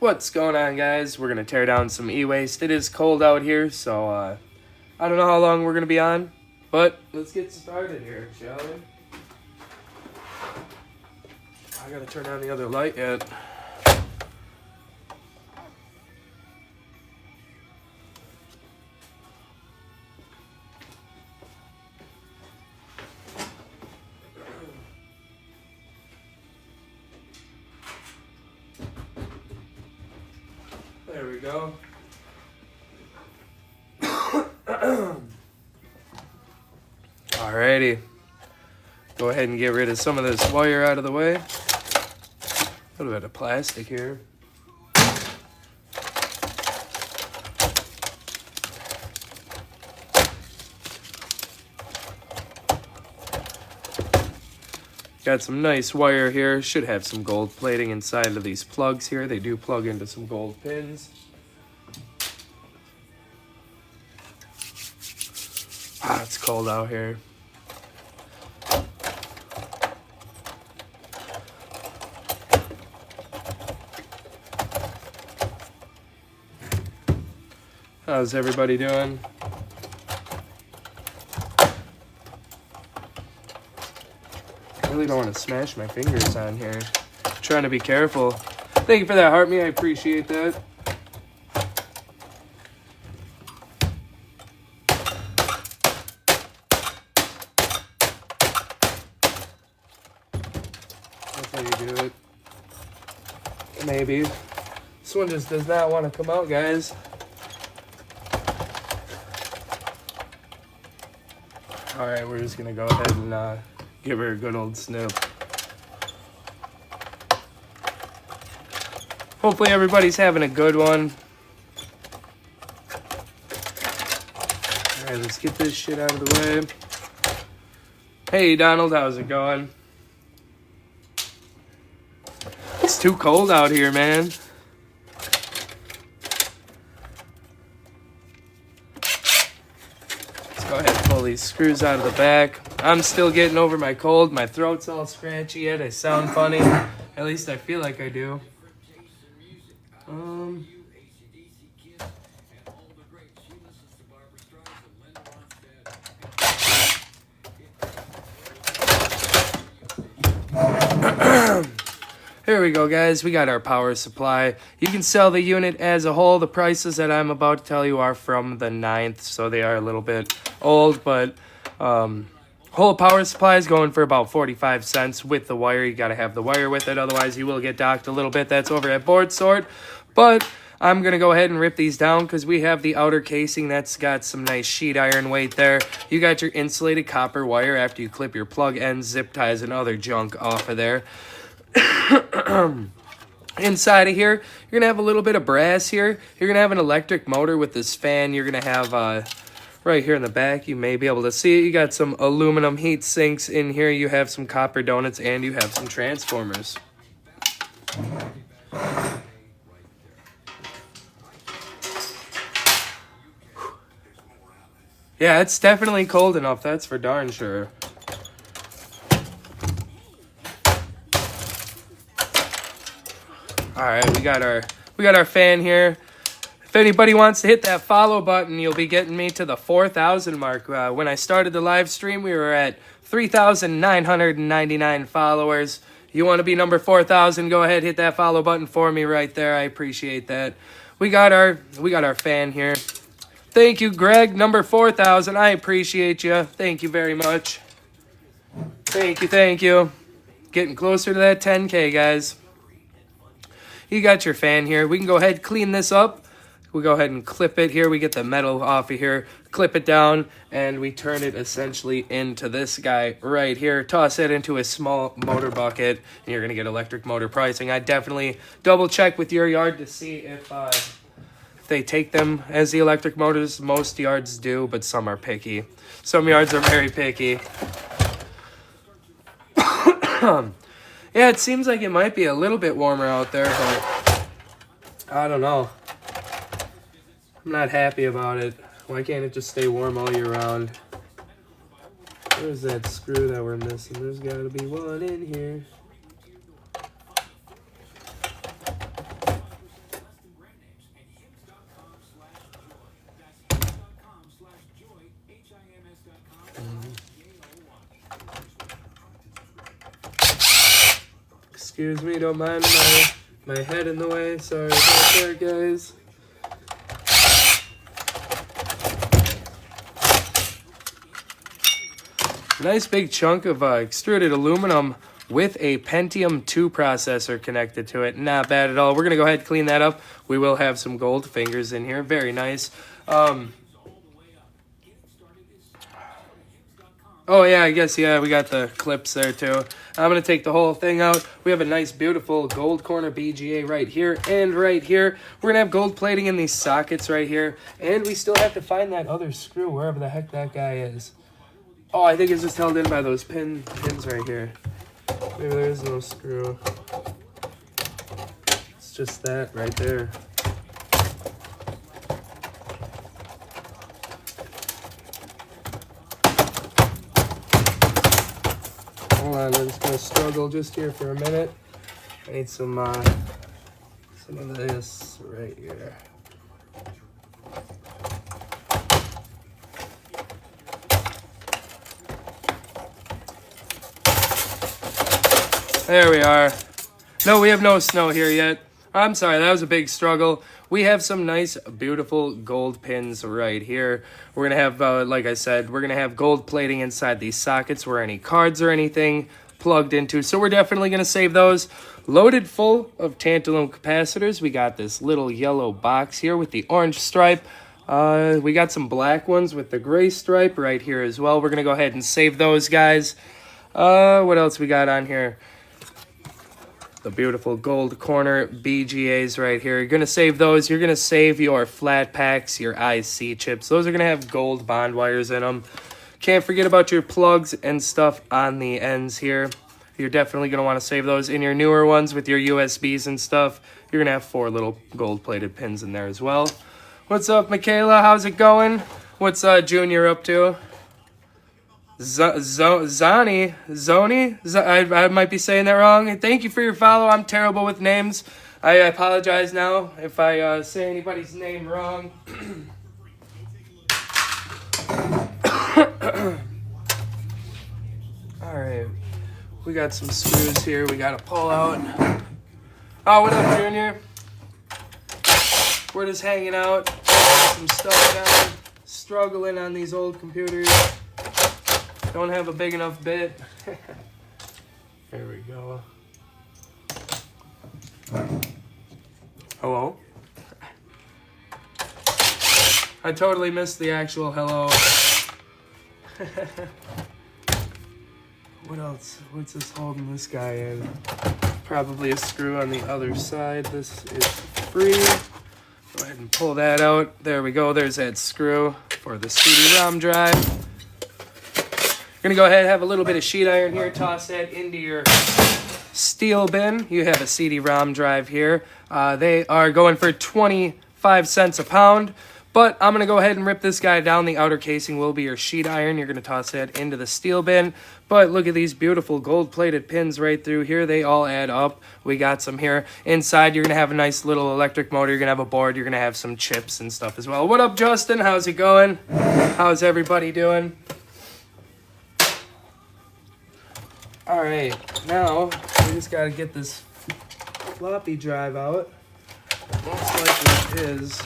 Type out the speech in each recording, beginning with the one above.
What's going on, guys? We're gonna tear down some e-waste. It is cold out here, so I don't know how long we're gonna be on, but let's get started here, shall we? I gotta turn on the other light yet. There we go. Alrighty. Go ahead and get rid of some of this wire out of the way. A little bit of plastic here. Got some nice wire here. Should have some gold plating inside of these plugs here. They do plug into some gold pins. Ah, it's cold out here. How's everybody doing? I really don't want to smash my fingers on here. Trying to be careful. Thank you for that, Heart Me. I appreciate that. That's how you do it. Maybe. This one just does not want to come out, guys. Alright, we're just going to go ahead and give her a good old snip. Hopefully everybody's having a good one. Alright, let's get this shit out of the way. Hey Donald, how's it going? It's too cold out here, man. Go ahead and pull these screws out of the back. I'm still getting over my cold. My throat's all scratchy yet. I sound funny. At least I feel like I do. Here we go, guys. We got our power supply. You can sell the unit as a whole. The prices that I'm about to tell you are from the 9th, so they are a little bit old, but whole power supply is going for about 45 cents with the wire. You got to have the wire with it, otherwise you will get docked a little bit. That's over at Board Sort, but I'm going to go ahead and rip these down because we have the outer casing that's got some nice sheet iron weight there. You got your insulated copper wire after you clip your plug ends, zip ties, and other junk off of there. Inside of here, you're gonna have a little bit of brass here. You're gonna have an electric motor with this fan. You're gonna have right here in the back, you may be able to see it, you got some aluminum heat sinks in here. You have some copper donuts, and you have some transformers. Yeah, it's definitely cold enough, that's for darn sure. Alright, we got our fan here. If anybody wants to hit that follow button, you'll be getting me to the 4,000 mark. When I started the live stream, we were at 3,999 followers. You want to be number 4,000, go ahead, hit that follow button for me right there. I appreciate that. We got our fan here. Thank you, Greg, number 4,000. I appreciate you. Thank you very much. Thank you. Getting closer to that 10K, guys. You got your fan here. We can go ahead and clean this up. We go ahead and clip it here. We get the metal off of here, clip it down, and we turn it essentially into this guy right here. Toss it into a small motor bucket, and you're going to get electric motor pricing. I definitely double check with your yard to see if they take them as the electric motors. Most yards do, but some are picky. Some yards are very picky. Yeah, it seems like it might be a little bit warmer out there, but I don't know. I'm not happy about it. Why can't it just stay warm all year round? Where's that screw that we're missing? There's got to be one in here. Excuse me, don't mind my head in the way. Sorry about that, guys. Nice big chunk of extruded aluminum with a Pentium 2 processor connected to it. Not bad at all. We're going to go ahead and clean that up. We will have some gold fingers in here. Very nice. Oh, yeah, I guess, yeah, we got the clips there, too. I'm going to take the whole thing out. We have a nice, beautiful gold corner BGA right here and right here. We're going to have gold plating in these sockets right here. And we still have to find that other screw, wherever the heck that guy is. Oh, I think it's just held in by those pins right here. Maybe there is no screw. It's just that right there. Hold on, I'm just gonna struggle just here for a minute. I need some of this right here. There we are. No, we have no snow here yet. I'm sorry, that was a big struggle. We have some nice, beautiful gold pins right here. We're going to have, like I said, we're going to have gold plating inside these sockets where any cards or anything plugged into. So we're definitely going to save those. Loaded full of tantalum capacitors. We got this little yellow box here with the orange stripe. We got some black ones with the gray stripe right here as well. We're going to go ahead and save those, guys. What else we got on here? The beautiful gold corner BGAs right here. You're going to save those. You're going to save your flat packs, your IC chips. Those are going to have gold bond wires in them. Can't forget about your plugs and stuff on the ends here. You're definitely going to want to save those. In your newer ones with your USBs and stuff, you're going to have 4 little gold-plated pins in there as well. What's up, Michaela? How's it going? What's Junior up to? Zoni, I might be saying that wrong. Thank you for your follow. I'm terrible with names. I apologize now if I say anybody's name wrong. Alright, we got some screws here we gotta pull out. Oh, what up, Junior? We're just hanging out, some stuff down, struggling on these old computers. Don't have a big enough bit. There we go. Hello? I totally missed the actual hello. What else? What's this holding this guy in? Probably a screw on the other side. This is free. Go ahead and pull that out. There we go. There's that screw for the CD-ROM drive. You're going to go ahead and have a little bit of sheet iron here. Toss that into your steel bin. You have a CD-ROM drive here. They are going for 25 cents a pound. But I'm going to go ahead and rip this guy down. The outer casing will be your sheet iron. You're going to toss that into the steel bin. But look at these beautiful gold-plated pins right through here. They all add up. We got some here. Inside, you're going to have a nice little electric motor. You're going to have a board. You're going to have some chips and stuff as well. What up, Justin? How's it going? How's everybody doing? All right, now we just got to get this floppy drive out. Most likely it is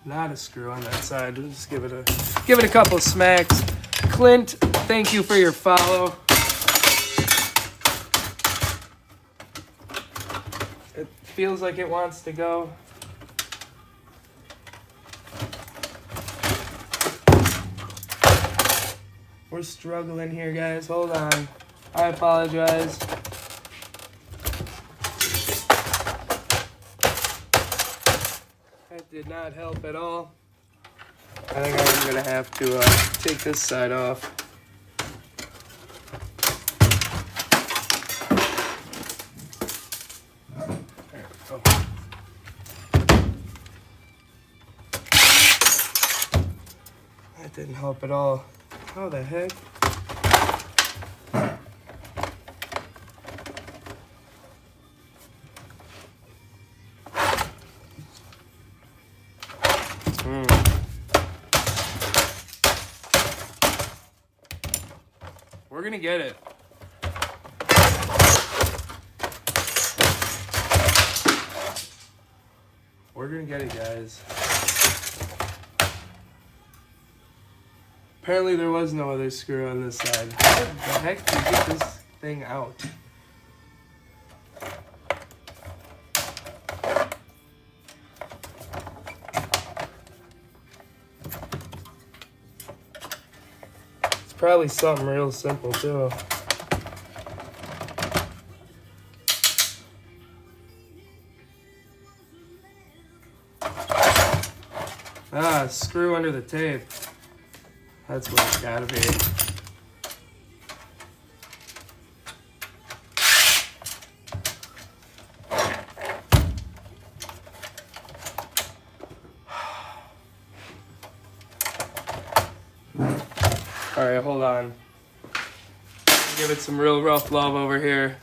not a screw on that side. We'll just give it a couple smacks. Clint, thank you for your follow. It feels like it wants to go. We're struggling here, guys. Hold on. I apologize. That did not help at all. I think I'm going to have to take this side off. There we go. That didn't help at all. How the heck? We're gonna get it. We're gonna get it, guys. Apparently there was no other screw on this side. How the heck do you get this thing out? It's probably something real simple too. Ah, screw under the tape. That's what it's gotta be. Alright, hold on. Give it some real rough love over here.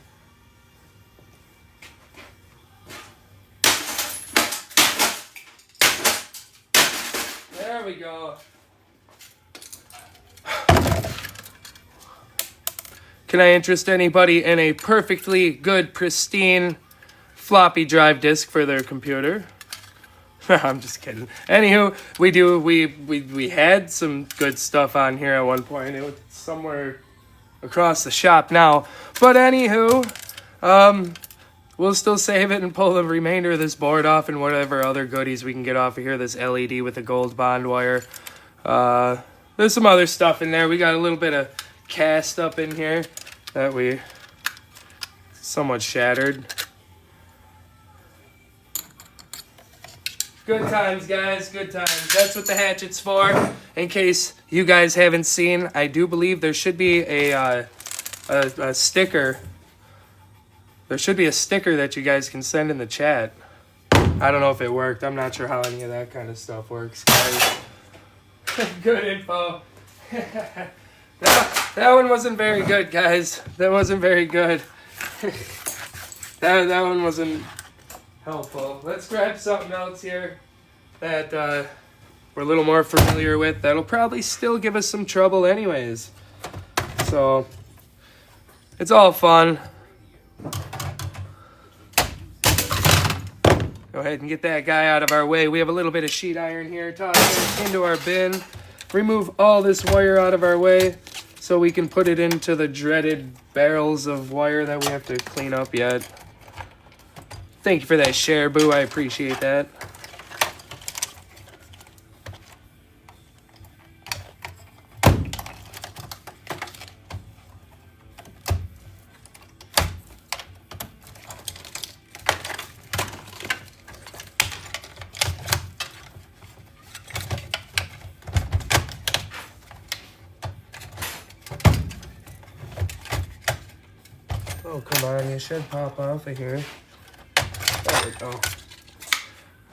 There we go. Can I interest anybody in a perfectly good, pristine floppy drive disk for their computer? I'm just kidding. Anywho, we had some good stuff on here at one point. It was somewhere across the shop now. But anywho, we'll still save it and pull the remainder of this board off and whatever other goodies we can get off of here. This LED with the gold bond wire. There's some other stuff in there. We got a little bit of cast up in here that we somewhat shattered. Good times, guys. Good times. That's what the hatchet's for. In case you guys haven't seen, I do believe there should be a sticker. There should be a sticker that you guys can send in the chat. I don't know if it worked. I'm not sure how any of that kind of stuff works, guys. Good info. That one wasn't very good, guys. That wasn't very good. that one wasn't helpful. Let's grab something else here that we're a little more familiar with. That'll probably still give us some trouble anyways. So, it's all fun. Go ahead and get that guy out of our way. We have a little bit of sheet iron here. Toss it into our bin. Remove all this wire out of our way so we can put it into the dreaded barrels of wire that we have to clean up yet. Thank you for that share, Boo. I appreciate that. Oh, come on. You should pop off of here. There we go.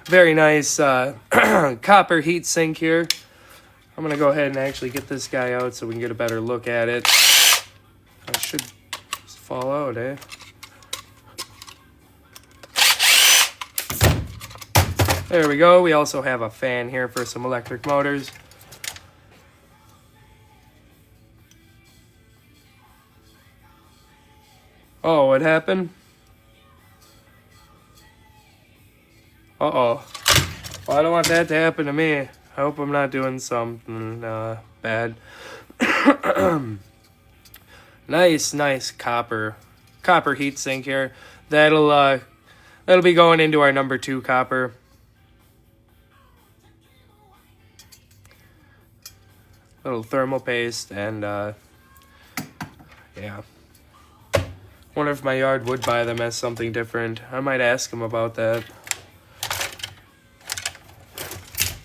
Very nice copper heat sink here. I'm going to go ahead and actually get this guy out so we can get a better look at it. I should just fall out, eh? There we go. We also have a fan here for some electric motors. Oh, what happened? Uh-oh. Well, I don't want that to happen to me. I hope I'm not doing something bad. Nice copper heat sink here. That'll be going into our number 2 copper. Little thermal paste and yeah. Wonder if my yard would buy them as something different. I might ask him about that.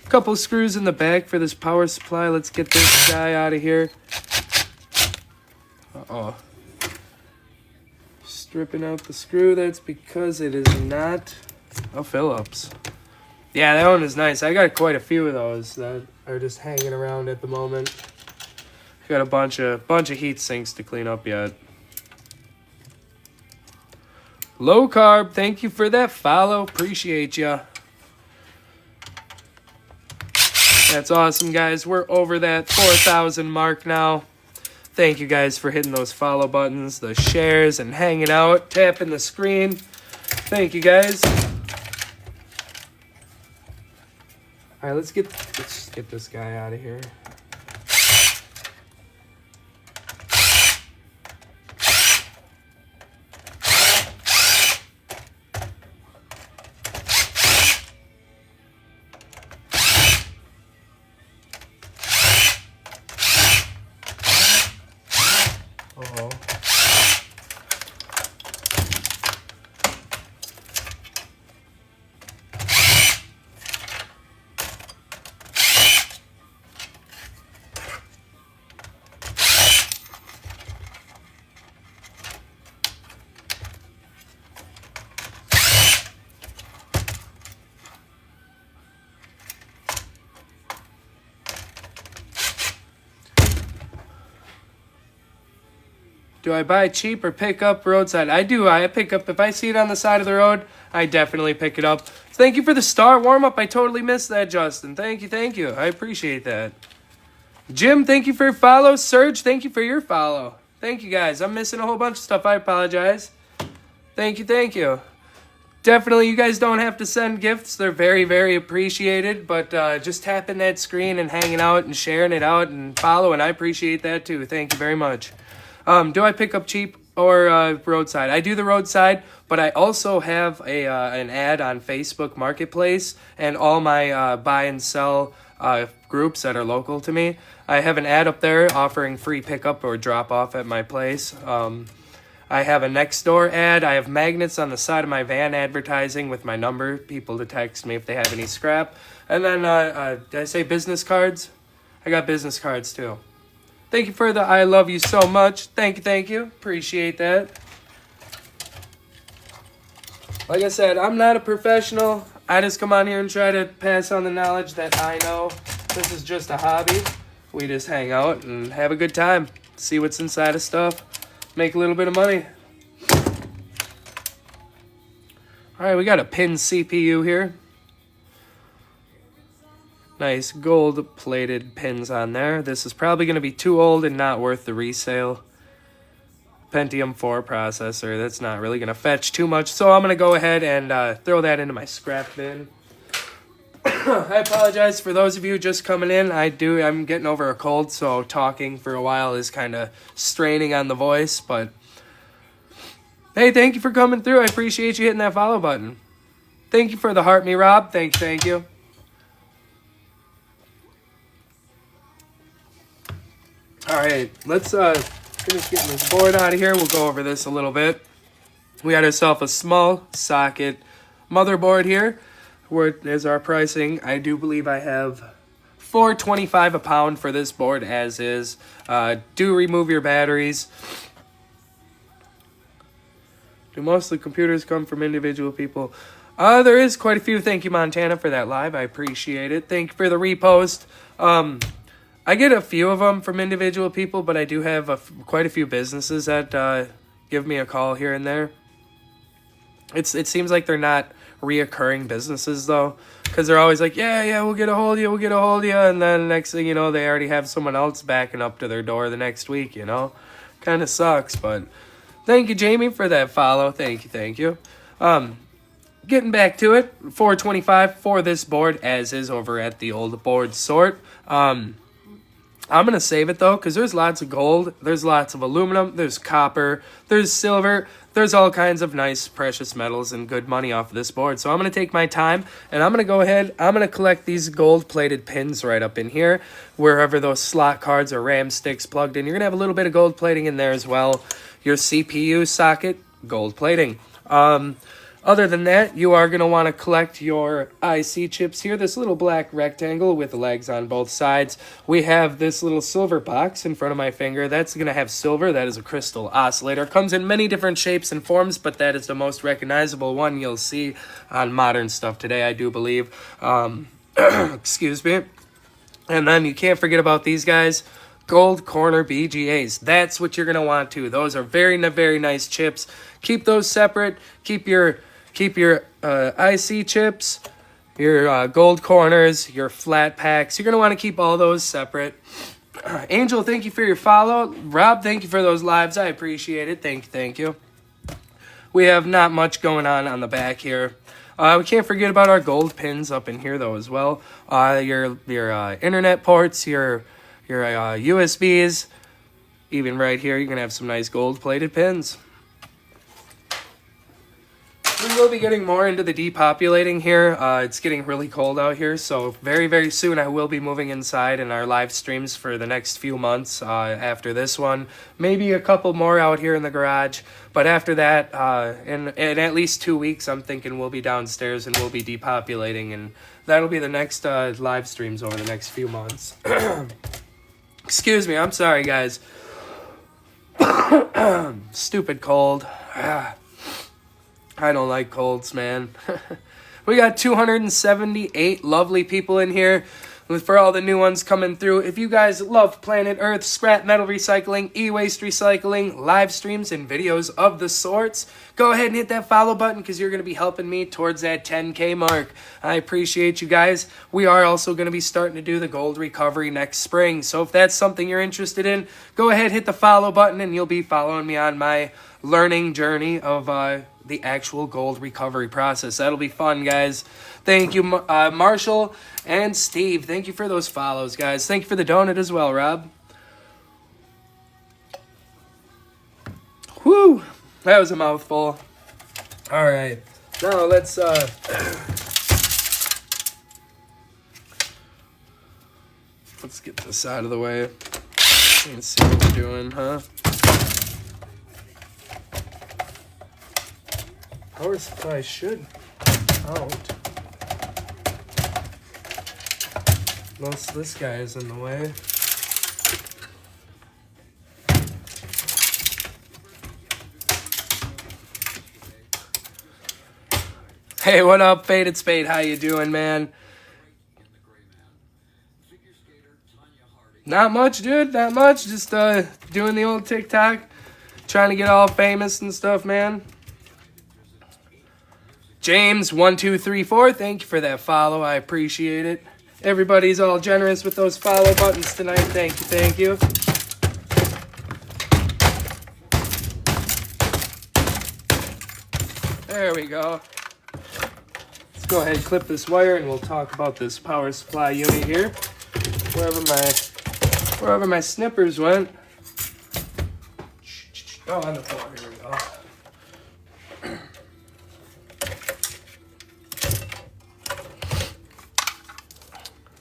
Couple screws in the back for this power supply. Let's get this guy out of here. Uh-oh. Stripping out the screw. That's because it is not a Phillips. Yeah, that one is nice. I got quite a few of those that are just hanging around at the moment. Got a bunch of heat sinks to clean up yet. Low Carb, thank you for that follow. Appreciate ya. That's awesome, guys. We're over that 4,000 mark now. Thank you guys for hitting those follow buttons, the shares, and hanging out, tapping the screen. Thank you, guys. All right, let's get this guy out of here. Uh-oh. Do I buy cheap or pick up roadside? I do. I pick up. If I see it on the side of the road, I definitely pick it up. Thank you for the star warm-up. I totally missed that, Justin. Thank you, thank you. I appreciate that. Jim, thank you for your follow. Serge, thank you for your follow. Thank you, guys. I'm missing a whole bunch of stuff. I apologize. Thank you, thank you. Definitely, you guys don't have to send gifts. They're very, very appreciated. But just tapping that screen and hanging out and sharing it out and following, I appreciate that, too. Thank you very much. Do I pick up cheap or roadside? I do the roadside, but I also have an ad on Facebook Marketplace and all my buy and sell groups that are local to me. I have an ad up there offering free pickup or drop off at my place. I have a Nextdoor ad. I have magnets on the side of my van advertising with my number, people to text me if they have any scrap. And then, did I say business cards? I got business cards too. Thank you for the I love you so much. Thank you. Appreciate that. Like I said, I'm not a professional. I just come on here and try to pass on the knowledge that I know. This is just a hobby. We just hang out and have a good time. See what's inside of stuff. Make a little bit of money. All right, we got a pin CPU here. Nice gold-plated pins on there. This is probably going to be too old and not worth the resale. Pentium 4 processor. That's not really going to fetch too much. So I'm going to go ahead and throw that into my scrap bin. I apologize for those of you just coming in. I'm getting over a cold, so talking for a while is kind of straining on the voice. But hey, thank you for coming through. I appreciate you hitting that follow button. Thank you for the heart me, Rob. Thank you. All right, let's finish getting this board out of here. We'll go over this a little bit. We got ourselves a small socket motherboard here. Where is our pricing? I do believe I have $4.25 a pound for this board as is. Do remove your batteries. Do most of the computers come from individual people? There is quite a few. Thank you, Montana, for that live. I appreciate it. Thank you for the repost. I get a few of them from individual people, but I do have quite a few businesses that give me a call here and there. It seems like they're not reoccurring businesses, though, because they're always like, yeah, we'll get a hold of you, and then next thing you know, they already have someone else backing up to their door the next week, you know? Kind of sucks, but thank you, Jamie, for that follow. Thank you. Getting back to it, $4.25 for this board, as is over at the old board sort. I'm going to save it, though, because there's lots of gold, there's lots of aluminum, there's copper, there's silver, there's all kinds of nice precious metals and good money off of this board. So I'm going to take my time, and I'm going to go ahead, I'm going to collect these gold-plated pins right up in here, wherever those slot cards or RAM sticks plugged in. You're going to have a little bit of gold plating in there as well. Your CPU socket, gold plating. Other than that, you are going to want to collect your IC chips here. This little black rectangle with legs on both sides. We have this little silver box in front of my finger. That's going to have silver. That is a crystal oscillator. Comes in many different shapes and forms, but that is the most recognizable one you'll see on modern stuff today, I do believe. Excuse me. And then you can't forget about these guys. Gold corner BGAs. That's what you're going to want to. Those are very, very nice chips. Keep those separate. Keep your IC chips, your gold corners, your flat packs. You're going to want to keep all those separate. Angel, thank you for your follow. Rob, thank you for those lives. I appreciate it. Thank you. We have not much going on the back here. We can't forget about our gold pins up in here though as well. Your internet ports, your USBs, even right here, you're gonna have some nice gold plated pins. We will be getting more into the depopulating here. It's getting really cold out here, so very, very soon I will be moving inside in our live streams for the next few months after this one. Maybe a couple more out here in the garage, but after that, in at least 2 weeks, I'm thinking we'll be downstairs and we'll be depopulating, and that'll be the next live streams over the next few months. Excuse me, I'm sorry, guys. Stupid cold. I don't like colds, man. We got 278 lovely people in here for all the new ones coming through. If you guys love Planet Earth, scrap metal recycling, e-waste recycling, live streams, and videos of the sorts, go ahead and hit that follow button because you're going to be helping me towards that 10K mark. I appreciate you guys. We are also going to be starting to do the gold recovery next spring. So if that's something you're interested in, go ahead, hit the follow button, and you'll be following me on my learning journey of the actual gold recovery process. That'll be fun, guys. Thank you, Marshall and Steve. Thank you for those follows, guys. Thank you for the donut as well, Rob. Whew, that was a mouthful. All right, now let's get this out of the way. Let's see what we're doing, huh? Power supply should out. Unless this guy is in the way. Hey, what up, Faded Spade? How you doing, man? Not much, dude. Not much. Just doing the old TikTok. Trying to get all famous and stuff, man. James1234, thank you for that follow. I appreciate it. Everybody's all generous with those follow buttons tonight. Thank you, thank you. There we go. Let's go ahead and clip this wire and we'll talk about this power supply unit here. Wherever my snippers went. Oh, on the floor. Here we go.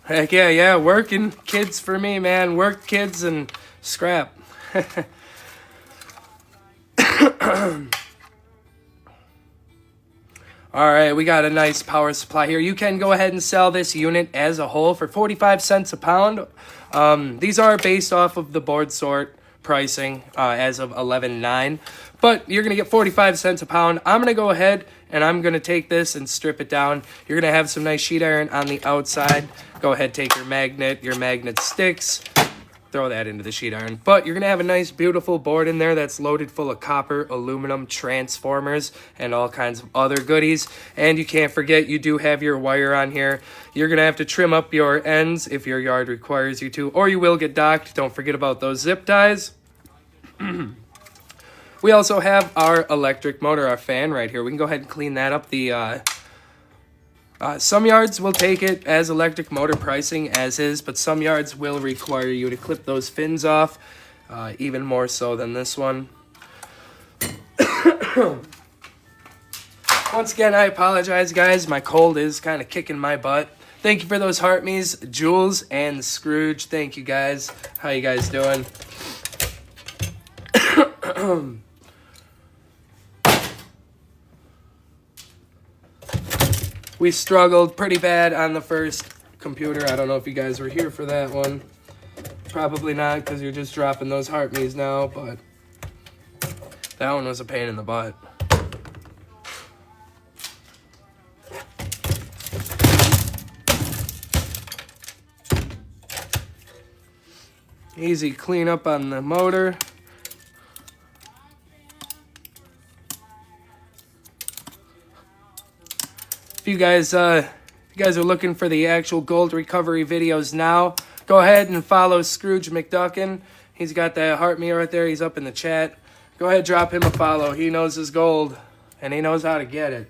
Heck yeah, working kids for me, man. Work, kids, and scrap. All right, we got a nice power supply here. You can go ahead and sell this unit as a whole for 45 cents a pound. These are based off of the board sort pricing as of 11/9, but you're going to get 45 cents a pound. I'm going to go ahead and I'm going to take this and strip it down. You're going to have some nice sheet iron on the outside. Go ahead, take your magnet sticks, throw that into the sheet iron. But you're going to have a nice, beautiful board in there that's loaded full of copper, aluminum, transformers, and all kinds of other goodies. And you can't forget, you do have your wire on here. You're going to have to trim up your ends if your yard requires you to, or you will get docked. Don't forget about those zip ties. We also have our electric motor, our fan right here. We can go ahead and clean that up. Some yards will take it as electric motor pricing as is, but some yards will require you to clip those fins off, even more so than this one. Once again, I apologize, guys. My cold is kind of kicking my butt. Thank you for those heart me's, Jules and Scrooge. Thank you, guys. How you guys doing? We struggled pretty bad on the first computer. I don't know if you guys were here for that one. Probably not, because you're just dropping those heart me's now, but that one was a pain in the butt. Easy cleanup on the motor. If you guys are looking for the actual gold recovery videos now, go ahead and follow Scrooge McDuckin. He's got that heart me right there. He's up in the chat. Go ahead, drop him a follow. He knows his gold, and he knows how to get it.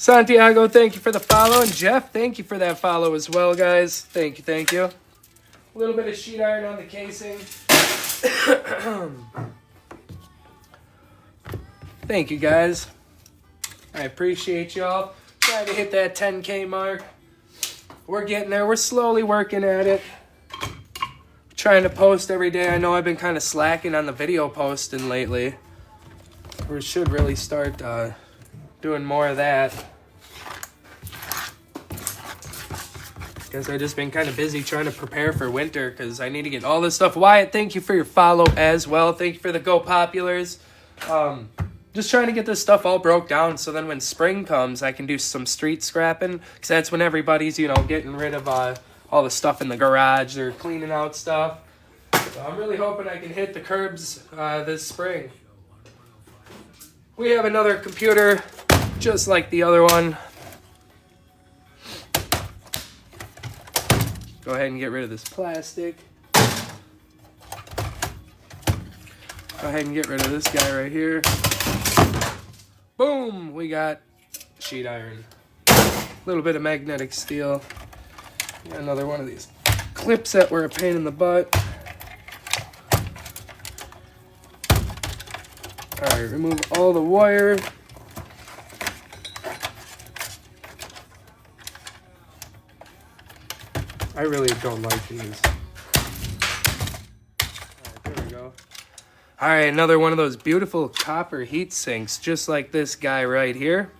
Santiago, thank you for the follow. And Jeff, thank you for that follow as well, guys. Thank you, thank you. A little bit of sheet iron on the casing. Thank you, guys. I appreciate y'all. Trying to hit that 10K mark. We're getting there. We're slowly working at it. Trying to post every day. I know I've been kind of slacking on the video posting lately. We should really start doing more of that. Guess I've just been kind of busy trying to prepare for winter because I need to get all this stuff. Wyatt, thank you for your follow as well. Thank you for the Go Populars. Just trying to get this stuff all broke down so then when spring comes, I can do some street scrapping because that's when everybody's, you know, getting rid of all the stuff in the garage. They're cleaning out stuff. So I'm really hoping I can hit the curbs this spring. We have another computer just like the other one. Go ahead and get rid of this plastic. Go ahead and get rid of this guy right here. Boom! We got sheet iron. A little bit of magnetic steel. Got another one of these clips that were a pain in the butt. Alright, remove all the wire. I really don't like these. Alright, there we go. Alright, another one of those beautiful copper heat sinks, just like this guy right here.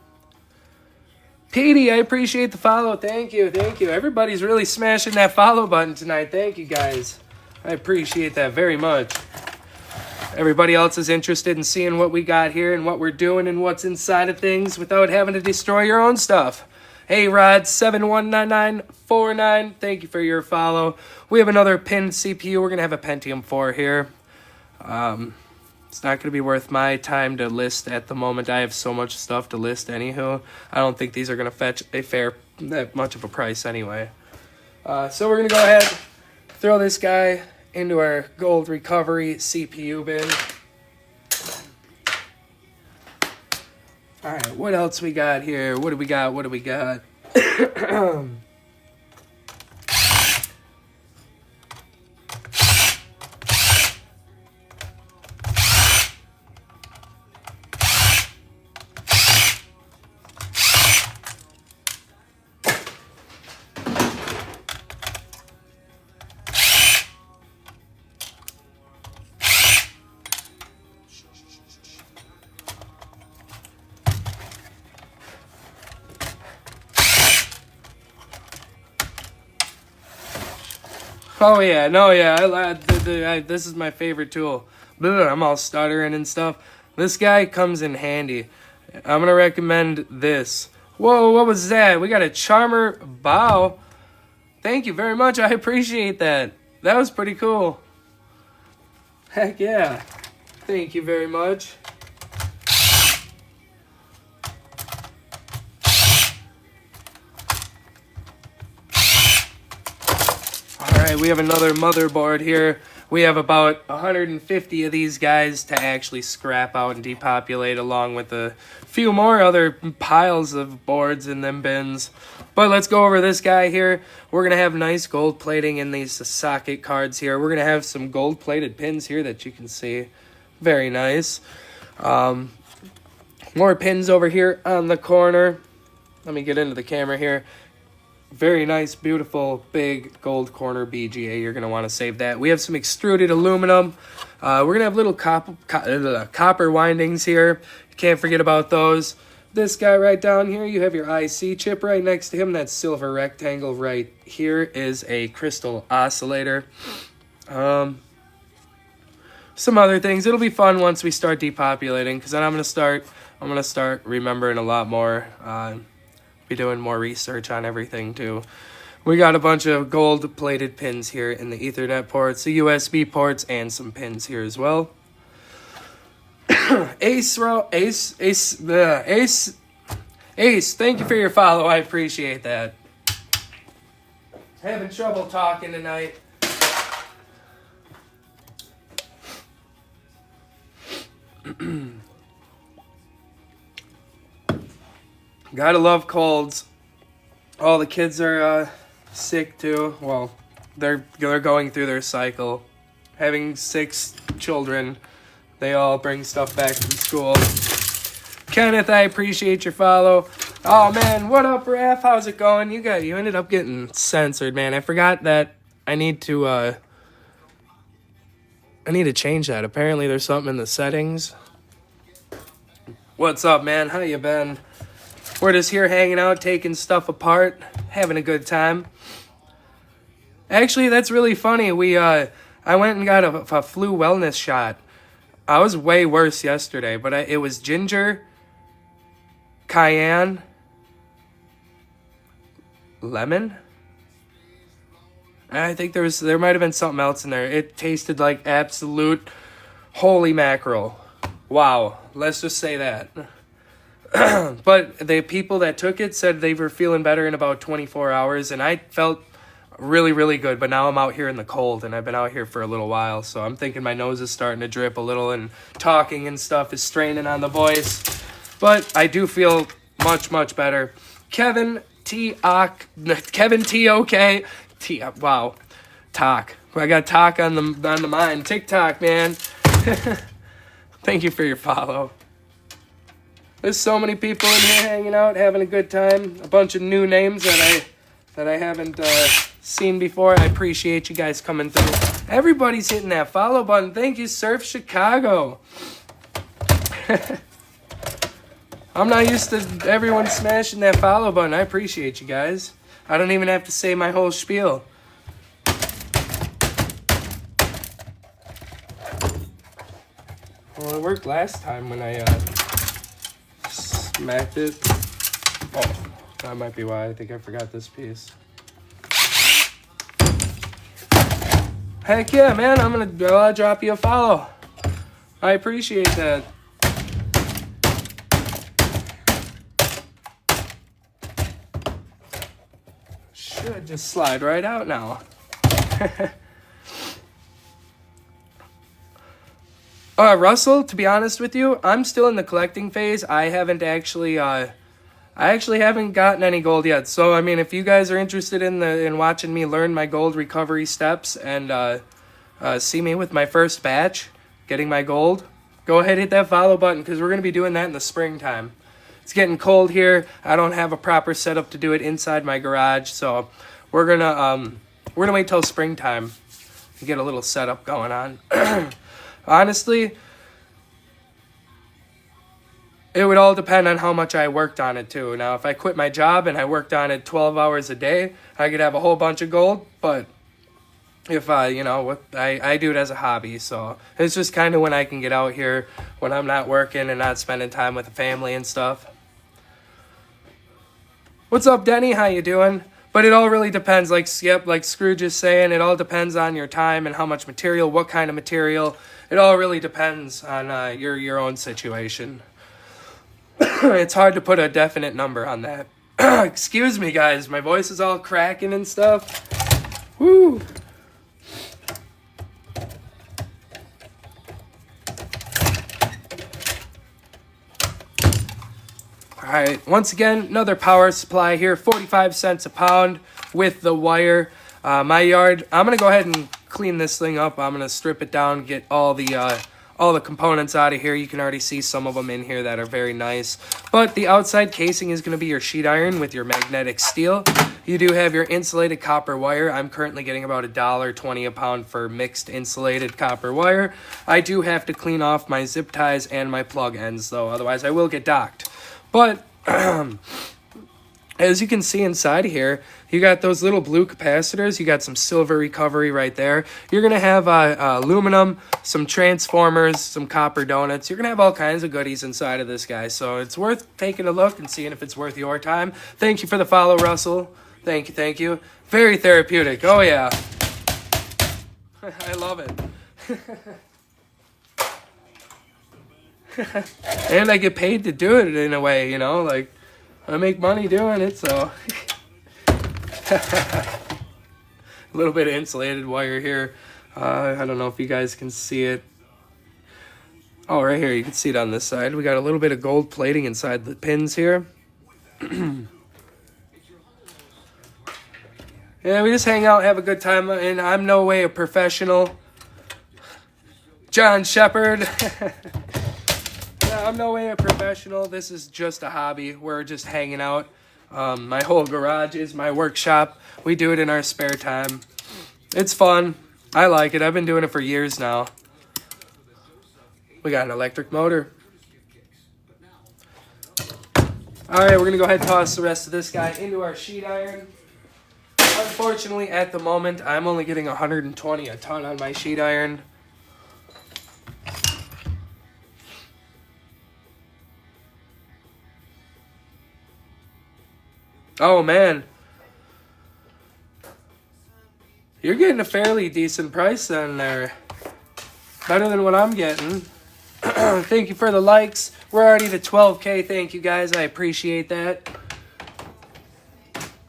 Petey, I appreciate the follow. Thank you, thank you. Everybody's really smashing that follow button tonight. Thank you, guys. I appreciate that very much. Everybody else is interested in seeing what we got here and what we're doing and what's inside of things without having to destroy your own stuff. Hey, Rod7199949, thank you for your follow. We have another pinned CPU. We're going to have a Pentium 4 here. It's not going to be worth my time to list at the moment. I have so much stuff to list anywho. I don't think these are going to fetch that much of a price anyway. So we're going to go ahead, throw this guy into our gold recovery CPU bin. All right, what else we got here? What do we got? What do we got? Oh yeah, no yeah, this is my favorite tool. I'm all stuttering and stuff. This guy comes in handy. I'm gonna recommend this. Whoa, what was that? We got a Charmer bow. Thank you very much, I appreciate that. That was pretty cool. Heck yeah. Thank you very much. Alright, we have another motherboard here. We have about 150 of these guys to actually scrap out and depopulate along with a few more other piles of boards in them bins. But let's go over this guy here. We're going to have nice gold plating in these socket cards here. We're going to have some gold plated pins here that you can see. Very nice. More pins over here on the corner. Let me get into the camera here. Very nice, beautiful, big gold corner BGA. You're going to want to save that. We have some extruded aluminum. We're going to have little copper windings here. You can't forget about those. This guy right down here, you have your IC chip right next to him. That silver rectangle right here is a crystal oscillator. Some other things. It'll be fun once we start depopulating because then I'm going to start remembering a lot more. Be doing more research on everything too. We got a bunch of gold plated pins here in the Ethernet ports, the USB ports, and some pins here as well. Ace, thank you for your follow. I appreciate that. Having trouble talking tonight. Gotta love colds. All the kids are sick too. Well, they're going through their cycle. Having 6 children, they all bring stuff back from school. Kenneth, I appreciate your follow. Oh man, what up, Raph? How's it going? You ended up getting censored, man. I forgot that I need to change that. Apparently there's something in the settings. What's up, man? How you been? We're just here hanging out, taking stuff apart, having a good time. Actually, that's really funny. I went and got a flu wellness shot. I was way worse yesterday, but it was ginger, cayenne, lemon. I think there might have been something else in there. It tasted like absolute holy mackerel. Wow, let's just say that. But the people that took it said they were feeling better in about 24 hours, and I felt really, really good. But now I'm out here in the cold, and I've been out here for a little while, so I'm thinking my nose is starting to drip a little, and talking and stuff is straining on the voice. But I do feel much, much better. Kevin T-OK. Wow. Talk. I got talk on the mind. TikTok, man. Thank you for your follow. There's so many people in here hanging out, having a good time. A bunch of new names that I haven't seen before. I appreciate you guys coming through. Everybody's hitting that follow button. Thank you, Surf Chicago. I'm not used to everyone smashing that follow button. I appreciate you guys. I don't even have to say my whole spiel. Well, it worked last time when I smacked it. Oh, that might be why. I think I forgot this piece. Heck yeah, man. I'm gonna drop you a follow. I appreciate that. Should just slide right out now. Russell, to be honest with you, I'm still in the collecting phase. I actually haven't gotten any gold yet. So, I mean, if you guys are interested in watching me learn my gold recovery steps and see me with my first batch, getting my gold, go ahead and hit that follow button because we're going to be doing that in the springtime. It's getting cold here. I don't have a proper setup to do it inside my garage, so we're gonna wait till springtime to get a little setup going on. Honestly, it would all depend on how much I worked on it too. Now, if I quit my job and I worked on it 12 hours a day, I could have a whole bunch of gold. But if I do it as a hobby, so it's just kind of when I can get out here, when I'm not working and not spending time with the family and stuff. What's up, Denny? How you doing? But it all really depends, like Scrooge is saying, it all depends on your time and how much material, what kind of material. It all really depends on your own situation. It's hard to put a definite number on that. Excuse me, guys. My voice is all cracking and stuff. Woo! Alright, once again, another power supply here, 45 cents a pound with the wire. My yard, I'm going to go ahead and clean this thing up. I'm going to strip it down, get all the components out of here. You can already see some of them in here that are very nice. But the outside casing is going to be your sheet iron with your magnetic steel. You do have your insulated copper wire. I'm currently getting about $1.20 a pound for mixed insulated copper wire. I do have to clean off my zip ties and my plug ends, though. Otherwise, I will get docked. But as you can see inside here, you got those little blue capacitors. You got some silver recovery right there. You're going to have aluminum, some transformers, some copper donuts. You're going to have all kinds of goodies inside of this guy. So it's worth taking a look and seeing if it's worth your time. Thank you for the follow, Russell. Thank you, thank you. Very therapeutic. Oh, yeah. I love it. And I get paid to do it in a way, you know, like I make money doing it, so a little bit of insulated wire here. I don't know if you guys can see it. Oh, right here, you can see it on this side. We got a little bit of gold plating inside the pins here. Yeah, we just hang out, have a good time, and I'm no way a professional. John Shepard. Yeah, I'm no way a professional. This is just a hobby. We're just hanging out. My whole garage is my workshop. We do it in our spare time. It's fun. I like it. I've been doing it for years now. We got an electric motor. Alright, we're going to go ahead and toss the rest of this guy into our sheet iron. Unfortunately, at the moment, I'm only getting 120 a ton on my sheet iron. Oh, man. You're getting a fairly decent price then there. Better than what I'm getting. Thank you for the likes. We're already to 12K. Thank you, guys. I appreciate that.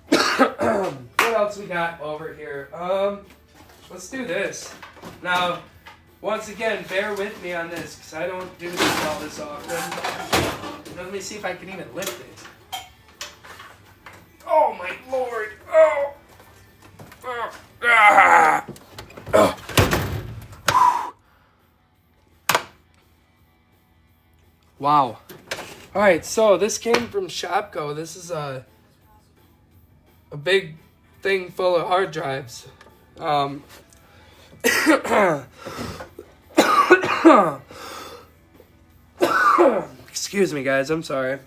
What else we got over here? Let's do this. Now, once again, bear with me on this because I don't do this all this often. Let me see if I can even lift it. Oh my lord! Oh! Ah! Wow. Alright, so this came from Shopko. This is a big thing full of hard drives. Excuse me, guys. I'm sorry.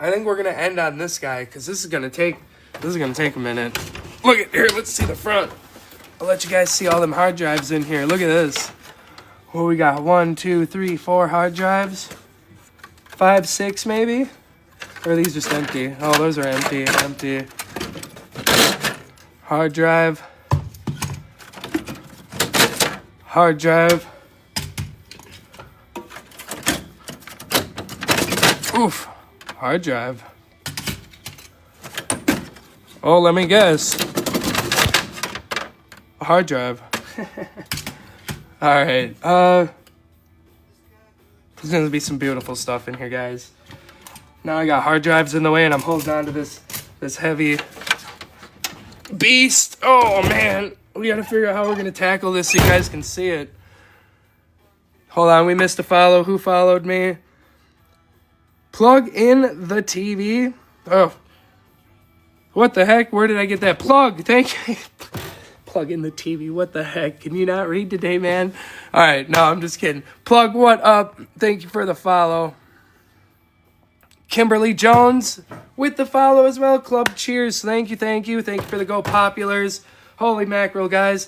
I think we're gonna end on this guy because this is gonna take a minute. Look at here. Let's see the front. I'll let you guys see all them hard drives in here. Look at this. What we got? 1, 2, 3, 4 hard drives. 5, 6 maybe. Or are these just empty? Oh, those are empty. Empty. Hard drive. Hard drive. Oof. Hard drive. Oh, let me guess. A hard drive. Alright. There's gonna be some beautiful stuff in here, guys. Now I got hard drives in the way and I'm holding on to this heavy beast. Oh man. We gotta figure out how we're gonna tackle this so you guys can see it. Hold on, we missed a follow. Who followed me? Plug in the TV. Oh. What the heck? Where did I get that? Plug. Thank you. Plug in the TV. What the heck? Can you not read today, man? All right. No, I'm just kidding. Plug, what up? Thank you for the follow. Kimberly Jones with the follow as well. Club cheers. Thank you. Thank you. Thank you for the Go Populars. Holy mackerel, guys.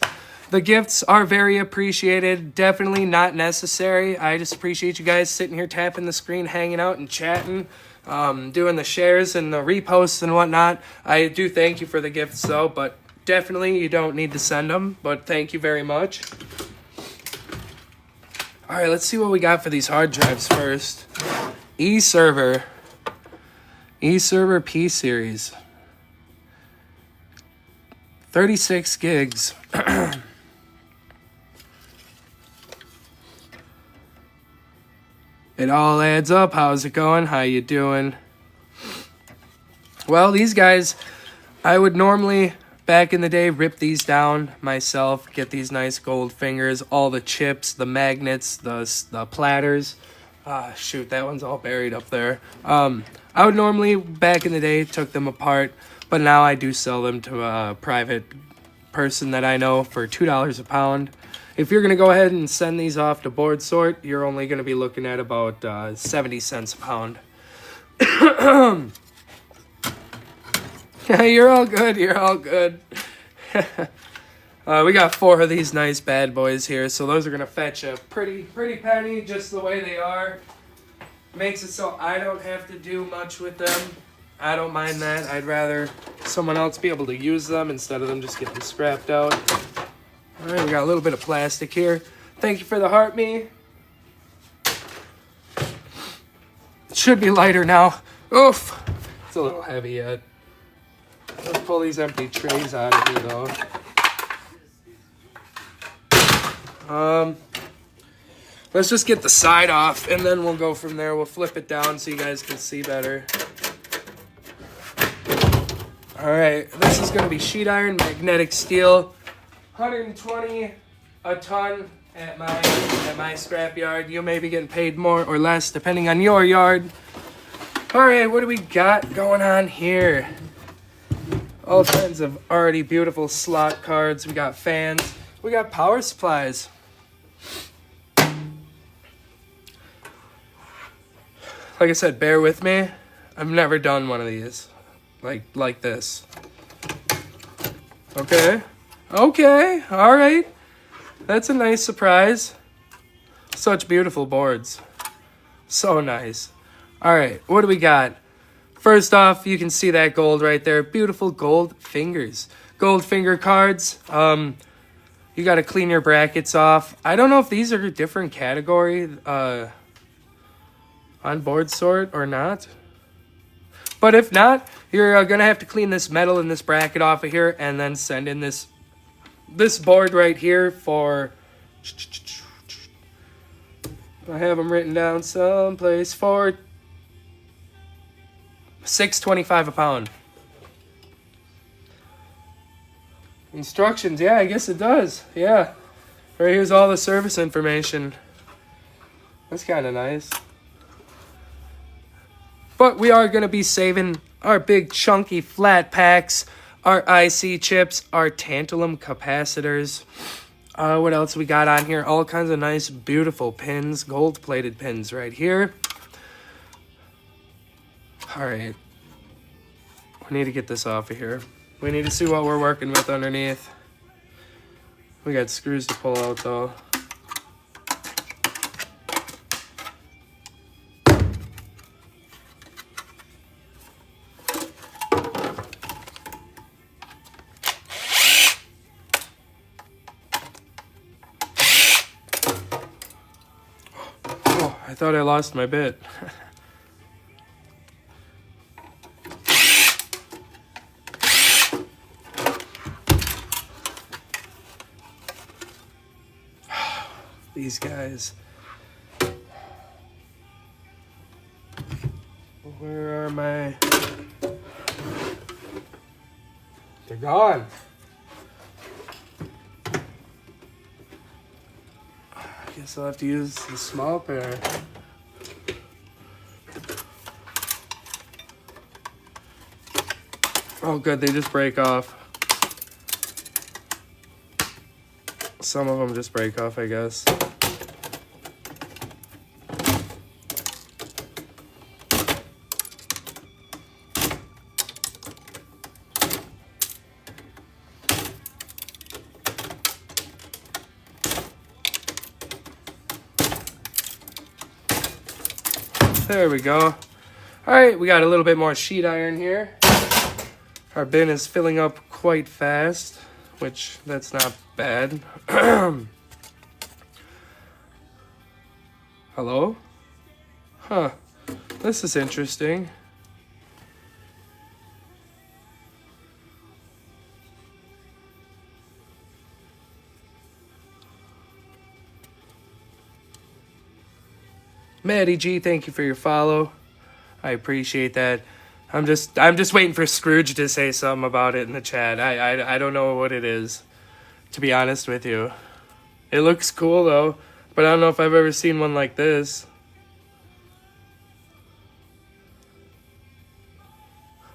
The gifts are very appreciated. Definitely not necessary. I just appreciate you guys sitting here tapping the screen, hanging out and chatting, doing the shares and the reposts and whatnot. I do thank you for the gifts though, but definitely you don't need to send them, but thank you very much. All right, let's see what we got for these hard drives first. eServer P series. 36 gigs. It all adds up. How's it going? How you doing? Well, these guys, I would normally, back in the day, rip these down myself, get these nice gold fingers, all the chips, the magnets, the platters. Shoot, that one's all buried up there. I would normally, back in the day, took them apart, but now I do sell them to a private person that I know for $2 a pound. If you're going to go ahead and send these off to Board Sort, you're only going to be looking at about 70 cents a pound. You're all good. You're all good. We got 4 of these nice bad boys here, so those are going to fetch a pretty penny just the way they are. Makes it so I don't have to do much with them. I don't mind that. I'd rather someone else be able to use them instead of them just getting scrapped out. All right, we got a little bit of plastic here. Thank you for the heart, me. It should be lighter now. Oof. It's a little heavy yet. Let's pull these empty trays out of here, though. Let's just get the side off, and then we'll go from there. We'll flip it down so you guys can see better. All right, this is going to be sheet iron, magnetic steel, 120 a ton at my scrap yard. You may be getting paid more or less depending on your yard. All right, what do we got going on here? All kinds of already beautiful slot cards. We got fans. We got power supplies. Like I said, bear with me. I've never done one of these like this. Okay. Okay. All right. That's a nice surprise. Such beautiful boards. So nice. All right. What do we got? First off, you can see that gold right there. Beautiful gold fingers. Gold finger cards. You got to clean your brackets off. I don't know if these are a different category on board sort or not. But if not, you're going to have to clean this metal in this bracket off of here and then send in this board right here for... I have them written down someplace for $6.25 a pound. Instructions, yeah, I guess it does. Yeah. Right here's all the service information. That's kind of nice. But we are going to be saving our big chunky flat packs, our IC chips, our tantalum capacitors. What else we got on here? All kinds of nice, beautiful pins, gold-plated pins right here. All right. We need to get this off of here. We need to see what we're working with underneath. We got screws to pull out, though. I thought I lost my bit. These guys. Where are my... They're gone. I guess I'll have to use the small pair. Oh good, they just break off. Some of them just break off, I guess. There we go. All right, we got a little bit more sheet iron here. Our bin is filling up quite fast, which that's not bad. Hello? Huh. This is interesting. Maddie G, thank you for your follow. I appreciate that. I'm just waiting for Scrooge to say something about it in the chat. I don't know what it is, to be honest with you. It looks cool though, but I don't know if I've ever seen one like this.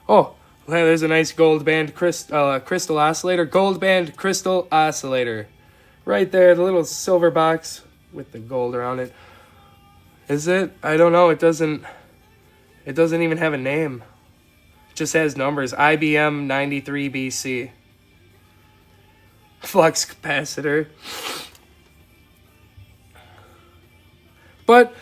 Oh, there's a nice gold band crystal oscillator. Gold band crystal oscillator. Right there, the little silver box with the gold around it. Is it? I don't know. It doesn't even have a name. It just has numbers. IBM 93BC. Flux capacitor. But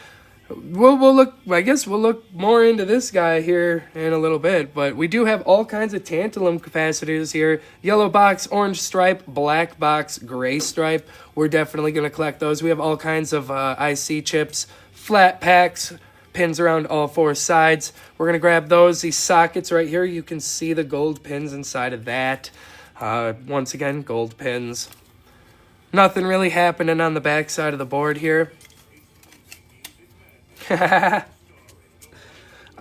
we'll look, I guess we'll look more into this guy here in a little bit. But we do have all kinds of tantalum capacitors here. Yellow box, orange stripe, black box, gray stripe. We're definitely going to collect those. We have all kinds of IC chips, flat packs, pins around all four sides. We're going to grab those. These sockets right here, you can see the gold pins inside of that. Once again, gold pins. Nothing really happening on the back side of the board here. I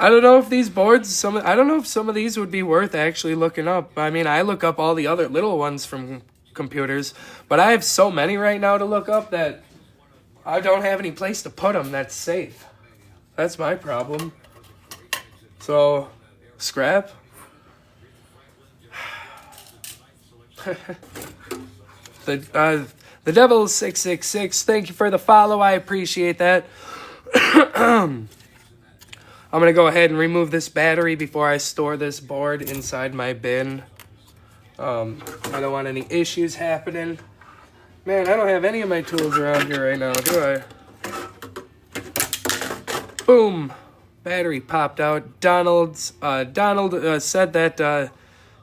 I don't know if these boards, I don't know if some of these would be worth actually looking up. I mean, I look up all the other little ones from computers, but I have so many right now to look up that I don't have any place to put them that's safe. That's my problem. So, scrap. The Devil 666, thank you for the follow. I appreciate that. I'm going to go ahead and remove this battery before I store this board inside my bin. I don't want any issues happening. Man, I don't have any of my tools around here right now, do I? Boom. Battery popped out. Donald said that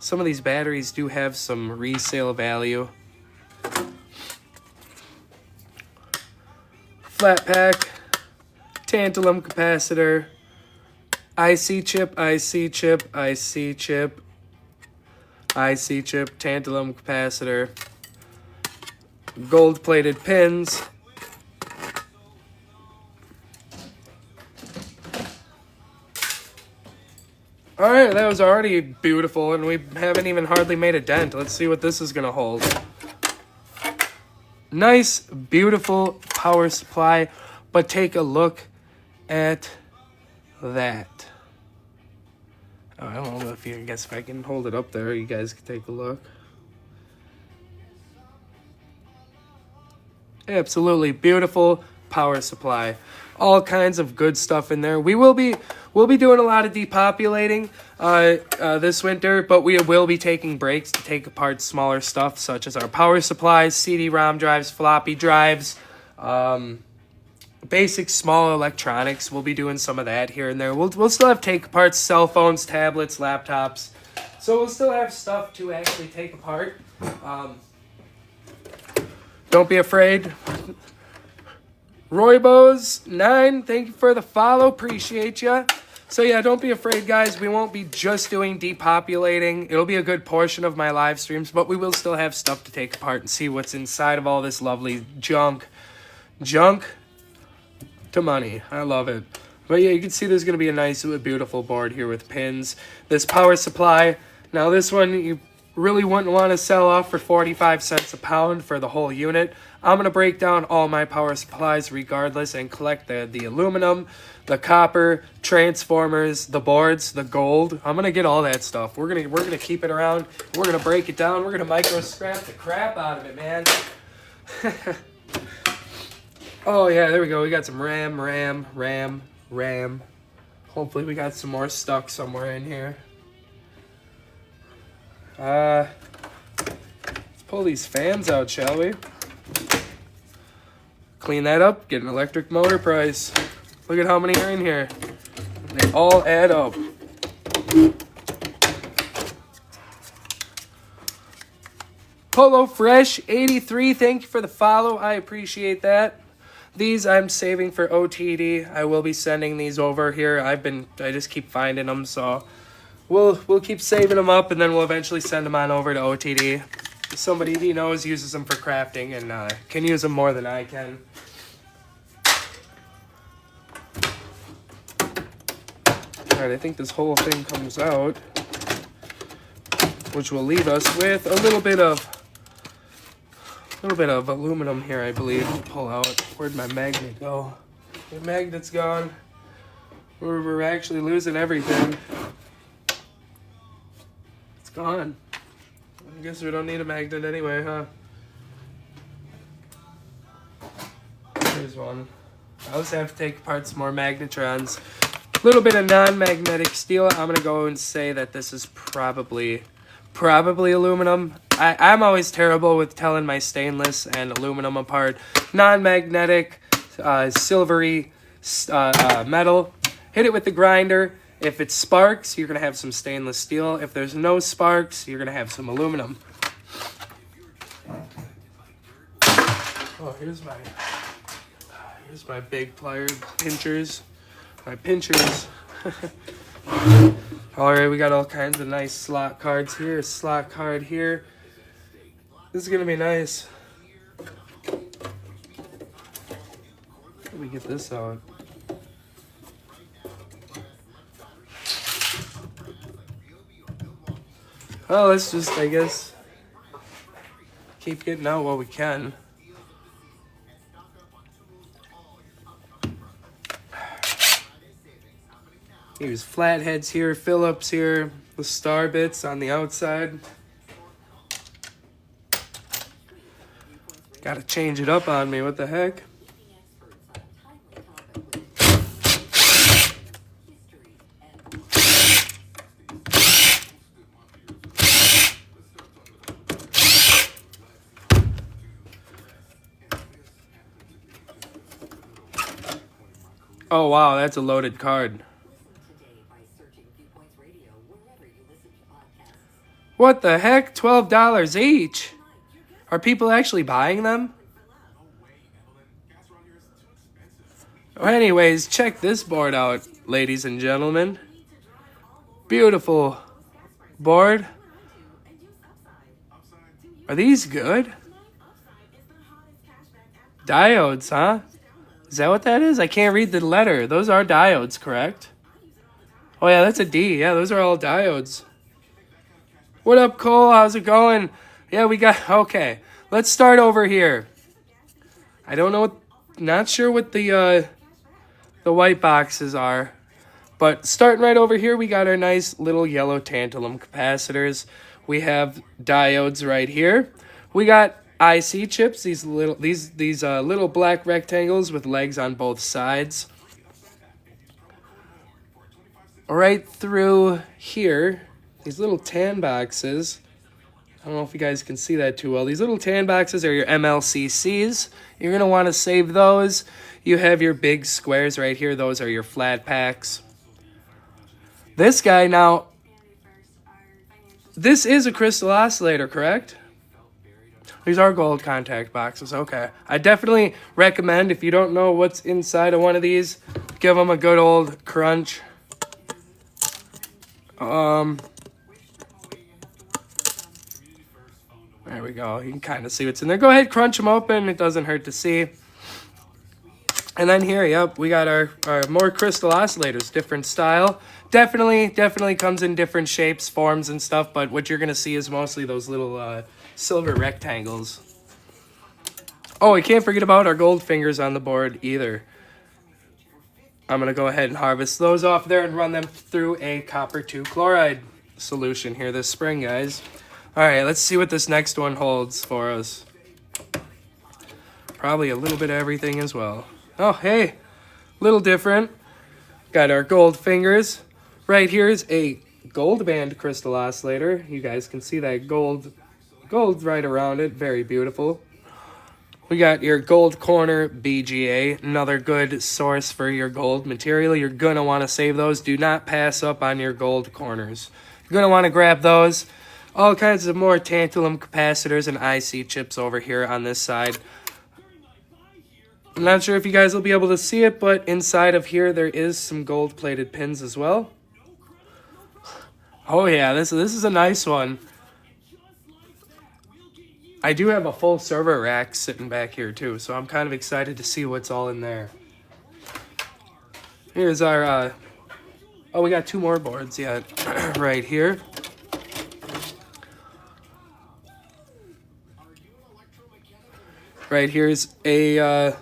some of these batteries do have some resale value. Flat pack. Tantalum capacitor. IC chip, IC chip, IC chip, IC chip, tantalum capacitor, gold-plated pins, alright, that was already beautiful, and we haven't even hardly made a dent. Let's see what this is going to hold. Nice, beautiful power supply, but take a look at that. Oh, I don't know if you guess if I can hold it up there, you guys can take a look. Absolutely beautiful power supply. All kinds of good stuff in there. We'll be doing a lot of depopulating this winter, but we will be taking breaks to take apart smaller stuff such as our power supplies, CD-ROM drives, floppy drives, basic small electronics. We'll be doing some of that here and there. We'll still have take aparts, cell phones, tablets, laptops. So we'll still have stuff to actually take apart. Don't be afraid. Roybos9, thank you for the follow. Appreciate ya. So yeah, don't be afraid, guys. We won't be just doing depopulating. It'll be a good portion of my live streams, but we will still have stuff to take apart and see what's inside of all this lovely junk. Junk to money. I love it. But yeah, you can see there's going to be a nice, beautiful board here with pins. This power supply. Now this one, you really wouldn't want to sell off for 45 cents a pound for the whole unit. I'm going to break down all my power supplies regardless and collect the aluminum, the copper, transformers, the boards, the gold. I'm going to get all that stuff. We're going to keep it around. We're going to break it down. We're going to micro scrap the crap out of it, man. Oh, yeah, there we go. We got some RAM. Hopefully we got some more stuck somewhere in here. Let's pull these fans out, shall we? Clean that up, get an electric motor price. Look at how many are in here. They all add up. Polo Fresh 83, thank you for the follow. I appreciate that. These I'm saving for OTD. I will be sending these over here. I just keep finding them, so we'll keep saving them up, and then we'll eventually send them on over to OTD. Somebody he knows uses them for crafting and can use them more than I can. Alright, I think this whole thing comes out, which will leave us with a little bit of aluminum here, I believe. Pull out. Where'd my magnet go? The magnet's gone. We're actually losing everything. It's gone. I guess we don't need a magnet anyway, huh? Here's one. I'll just have to take apart some more magnetrons. A little bit of non-magnetic steel. I'm going to go and say that this is probably aluminum. I'm always terrible with telling my stainless and aluminum apart. Non-magnetic, silvery metal. Hit it with the grinder. If it sparks, you're going to have some stainless steel. If there's no sparks, you're going to have some aluminum. Oh, here's my big plier pinchers. My pinchers. Alright, we got all kinds of nice slot cards here. A slot card here. This is going to be nice. Let me get this out. Well, let's just, I guess, keep getting out what we can. Use flatheads here, Phillips here, the star bits on the outside. Gotta change it up on me, what the heck? Oh wow, that's a loaded card. What the heck? $12 each? Are people actually buying them? Anyways, check this board out, ladies and gentlemen. Beautiful board. Are these good? Diodes, huh? Is that what that is? I can't read the letter. Those are diodes, correct? Oh yeah, that's a D. Yeah, those are all diodes. What up, Cole? How's it going? Yeah, we got... Okay, let's start over here. I don't know what... Not sure what the white boxes are. But starting right over here, we got our nice little yellow tantalum capacitors. We have diodes right here. We got IC chips, these little black rectangles with legs on both sides. Right through here, these little tan boxes. I don't know if you guys can see that too well. These little tan boxes are your MLCCs. You're going to want to save those. You have your big squares right here. Those are your flat packs. This guy now, this is a crystal oscillator, correct? These are gold contact boxes. Okay. I definitely recommend, if you don't know what's inside of one of these, give them a good old crunch. There we go. You can kind of see what's in there. Go ahead, crunch them open. It doesn't hurt to see. And then here, yep, we got our more crystal oscillators, different style. Definitely comes in different shapes, forms, and stuff, but what you're going to see is mostly those little silver rectangles. Oh, we can't forget about our gold fingers on the board either. I'm going to go ahead and harvest those off there and run them through a copper 2 chloride solution here this spring, guys. All right, let's see what this next one holds for us. Probably a little bit of everything as well. Oh, hey, little different. Got our gold fingers. Right here is a gold band crystal oscillator. You guys can see that gold right around it. Very beautiful. We got your gold corner BGA, another good source for your gold material. You're going to want to save those. Do not pass up on your gold corners. You're going to want to grab those. All kinds of more tantalum capacitors and IC chips over here on this side. I'm not sure if you guys will be able to see it, but inside of here there is some gold-plated pins as well. Oh yeah, this is a nice one. I do have a full server rack sitting back here too, so I'm kind of excited to see what's all in there. Here's our, oh, we got 2 more boards yet, right here. Right here's the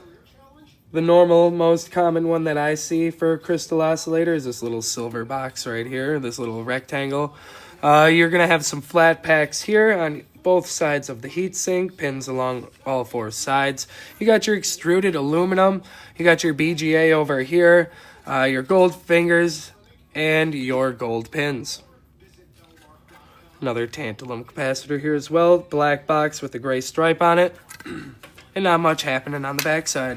normal, most common one that I see for crystal oscillator is this little silver box right here, this little rectangle. You're going to have some flat packs here on both sides of the heatsink, pins along all 4 sides. You got your extruded aluminum, you got your BGA over here, your gold fingers, and your gold pins. Another tantalum capacitor here as well, black box with a gray stripe on it, and not much happening on the back side.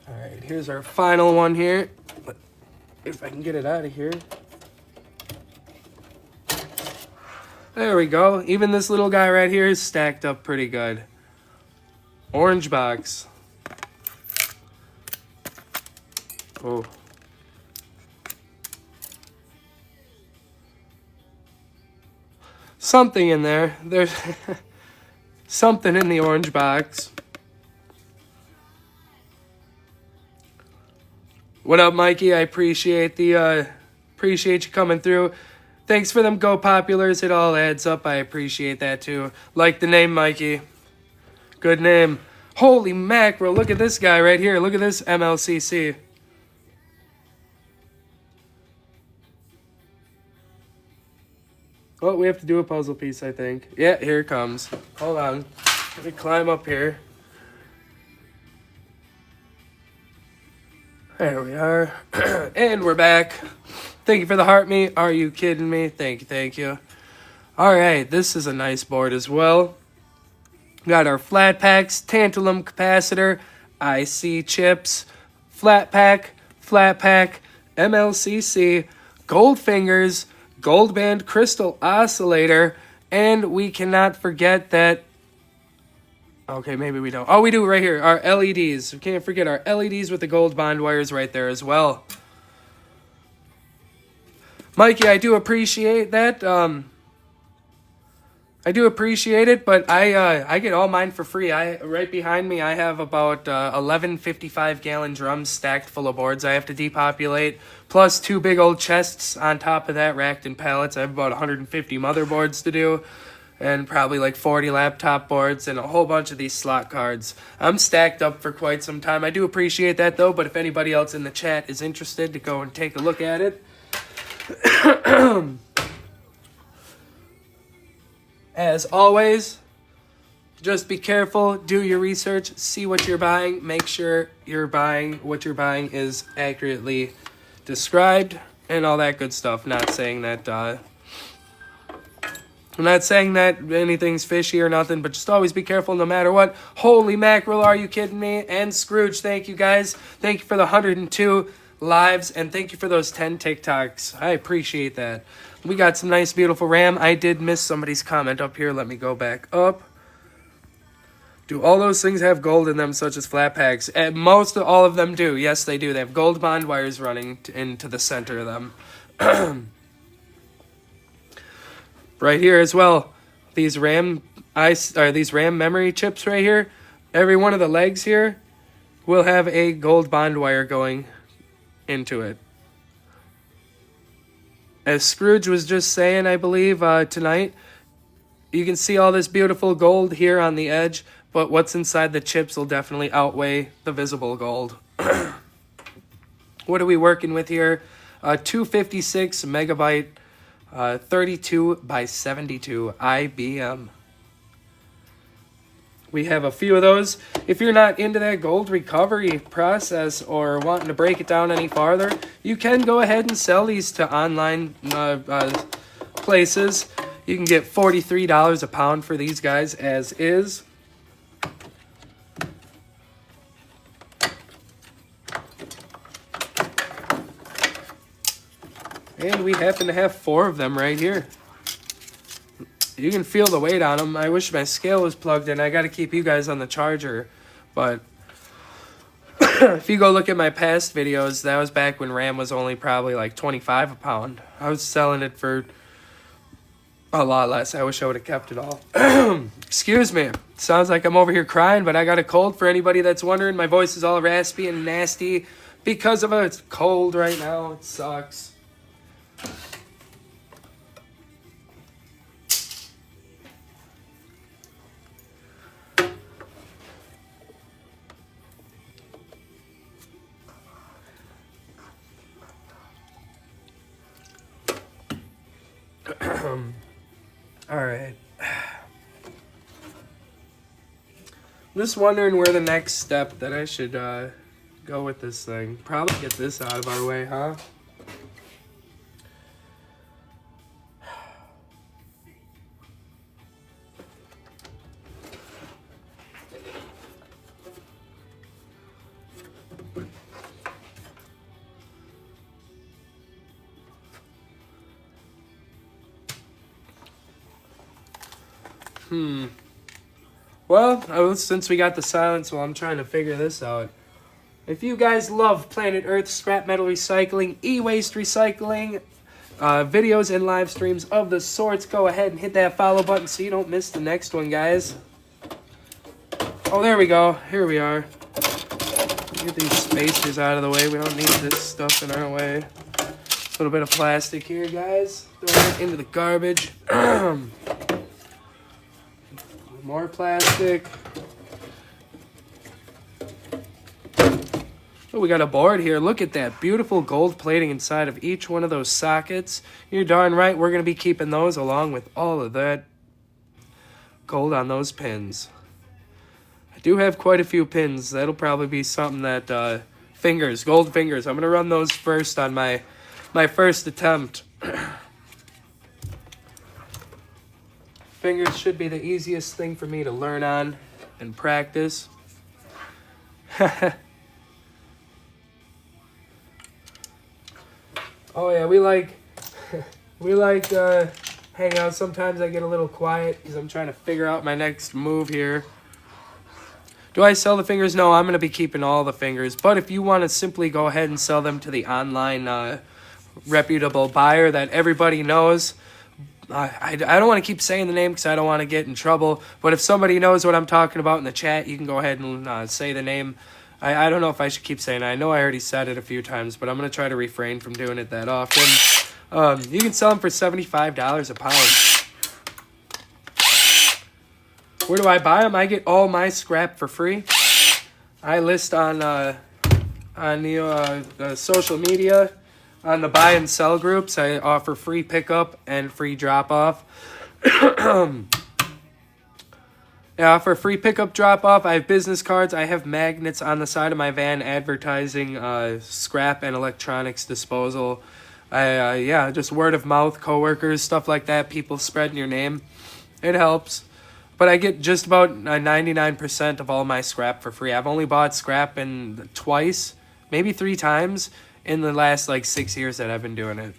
Alright, here's our final one here. If I can get it out of here. There we go. Even this little guy right here is stacked up pretty good. Orange box. Oh. Something in there. There's something in the orange box. What up, Mikey? I appreciate appreciate you coming through. Thanks for them Go Populars. It all adds up. I appreciate that too. Like the name, Mikey. Good name. Holy mackerel. Look at this guy right here. Look at this MLCC. Oh, we have to do a puzzle piece, I think. Yeah, here it comes. Hold on. Let me climb up here. There we are. And we're back. Thank you for the heart me. Are you kidding me? Thank you, thank you. All right, this is a nice board as well. Got our flat packs, tantalum capacitor, IC chips, flat pack, MLCC, gold fingers, gold band crystal oscillator, and we cannot forget that. Okay, maybe we don't. Oh, we do right here. Our LEDs. We can't forget our LEDs with the gold bond wires right there as well. Mikey, I do appreciate that. I do appreciate it, but I get all mine for free. Right behind me, I have about 11 55-gallon drums stacked full of boards I have to depopulate, plus 2 big old chests on top of that, racked in pallets. I have about 150 motherboards to do, and probably like 40 laptop boards, and a whole bunch of these slot cards. I'm stacked up for quite some time. I do appreciate that, though, but if anybody else in the chat is interested to go and take a look at it. As always, just be careful, do your research, see what you're buying, make sure what you're buying is accurately described, and all that good stuff. I'm not saying that anything's fishy or nothing, but just always be careful no matter what. Holy mackerel, are you kidding me? And Scrooge, thank you guys. Thank you for the 102 lives, and thank you for those 10 TikToks. I appreciate that. We got some nice, beautiful RAM. I did miss somebody's comment up here. Let me go back up. Do all those things have gold in them, such as flat packs? Most of all of them do. Yes, they do. They have gold bond wires running into the center of them. Right here as well. These RAM memory chips right here. Every one of the legs here will have a gold bond wire going into it. As Scrooge was just saying, I believe, tonight, you can see all this beautiful gold here on the edge, but what's inside the chips will definitely outweigh the visible gold. What are we working with here? 256 megabyte, 32 by 72 IBM. We have a few of those. If you're not into that gold recovery process or wanting to break it down any farther, you can go ahead and sell these to online places. You can get $43 a pound for these guys as is. And we happen to have 4 of them right here. You can feel the weight on them. I wish my scale was plugged in. I got to keep you guys on the charger. But if you go look at my past videos, that was back when RAM was only probably like 25 a pound. I was selling it for a lot less. I wish I would have kept it all. Excuse me. Sounds like I'm over here crying, but I got a cold for anybody that's wondering. My voice is all raspy and nasty because of it. It's cold right now. It sucks. All right. I'm just wondering where the next step that I should go with this thing. Probably get this out of our way, huh? Well, since we got the silence while I'm trying to figure this out. If you guys love Planet Earth, scrap metal recycling, e-waste recycling, videos and live streams of the sorts, go ahead and hit that follow button so you don't miss the next one, guys. Oh, there we go. Here we are. Get these spacers out of the way. We don't need this stuff in our way. A little bit of plastic here, guys. Throw it into the garbage. More plastic. Oh, we got a board here. Look at that beautiful gold plating inside of each one of those sockets. You're darn right we're going to be keeping those along with all of that gold on those pins. I do have quite a few pins. That'll probably be something that, fingers, gold fingers. I'm going to run those first on my first attempt. Fingers should be the easiest thing for me to learn on and practice. Oh yeah, we like hang out. Sometimes I get a little quiet because I'm trying to figure out my next move here. Do I sell the fingers? No, I'm going to be keeping all the fingers. But if you want to simply go ahead and sell them to the online reputable buyer that everybody knows, I don't want to keep saying the name because I don't want to get in trouble. But if somebody knows what I'm talking about in the chat, you can go ahead and say the name. I don't know if I should keep saying it. I know I already said it a few times, but I'm going to try to refrain from doing it that often. You can sell them for $75 a pound. Where do I buy them? I get all my scrap for free. I list on the social media, on the buy and sell groups. I offer free pickup and free drop-off. Yeah, for free pickup drop-off, I have business cards. I have magnets on the side of my van advertising scrap and electronics disposal. Yeah, just word of mouth, coworkers, stuff like that, people spreading your name. It helps. But I get just about 99% of all my scrap for free. I've only bought scrap twice, maybe 3 times in the last 6 years that I've been doing it.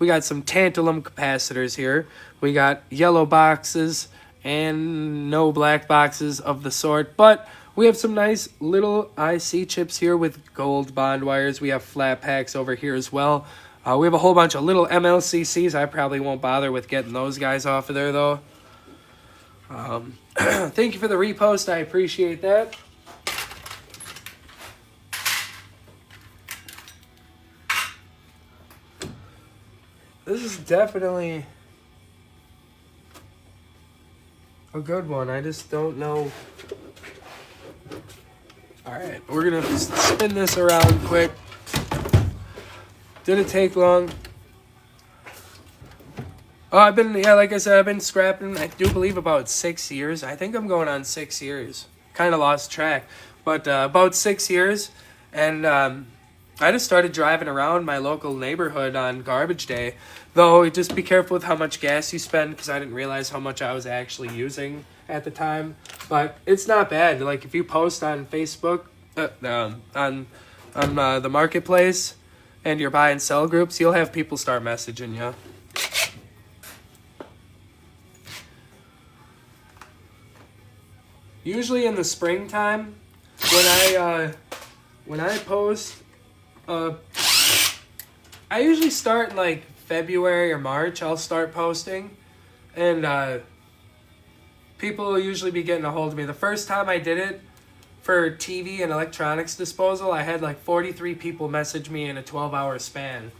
We got some tantalum capacitors here. We got yellow boxes and no black boxes of the sort. But we have some nice little IC chips here with gold bond wires. We have flat packs over here as well. We have a whole bunch of little MLCCs. I probably won't bother with getting those guys off of there, though. Thank you for the repost. I appreciate that. This is definitely a good one. I just don't know. Alright, we're going to spin this around quick. Didn't take long. Oh, like I said, I've been scrapping, I do believe, about 6 years. I think I'm going on 6 years. Kind of lost track. But about 6 years. And I just started driving around my local neighborhood on garbage day. Though, just be careful with how much gas you spend, because I didn't realize how much I was actually using at the time. But it's not bad. Like, if you post on Facebook, on the marketplace, and your buy and sell groups, you'll have people start messaging you. Usually in the springtime, when I post, I usually start in February or March. I'll start posting, and people will usually be getting a hold of me. The first time I did it for TV and electronics disposal, I had 43 people message me in a 12-hour span.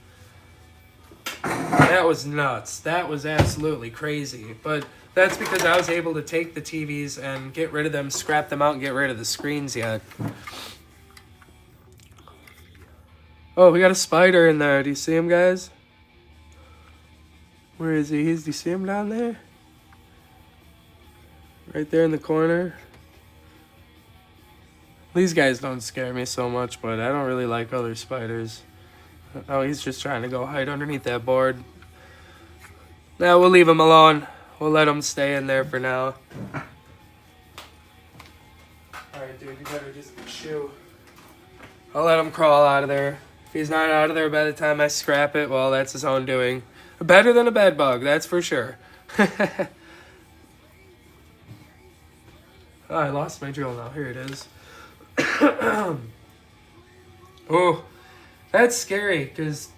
That was nuts. That was absolutely crazy. But that's because I was able to take the TVs and get rid of them, scrap them out, and get rid of the screens yet. Oh, we got a spider in there. Do you see him, guys? Where is he? Do you see him down there? Right there in the corner. These guys don't scare me so much, but I don't really like other spiders. Oh, he's just trying to go hide underneath that board. Now we'll leave him alone. We'll let him stay in there for now. Alright, dude, you better just shoo. I'll let him crawl out of there. If he's not out of there by the time I scrap it, well, that's his own doing. Better than a bed bug, that's for sure. Oh, I lost my drill now. Here it is. Oh, that's scary, because...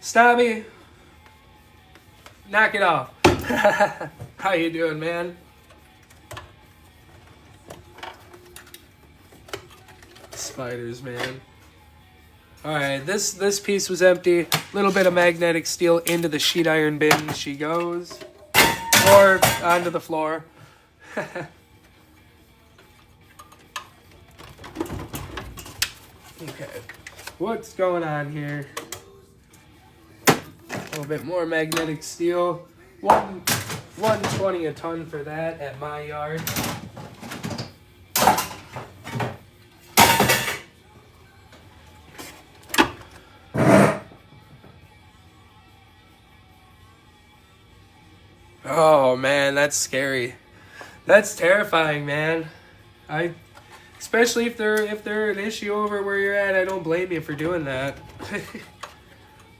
Stop me. Knock it off. How you doing, man? spiders, man. All right, this piece was empty. Little bit of magnetic steel into the sheet iron bin she goes. Or onto the floor. Okay, what's going on here? A little bit more magnetic steel. 120 a ton for that at my yard. Oh man, that's scary. That's terrifying, man. Especially if they're an issue over where you're at, I don't blame you for doing that.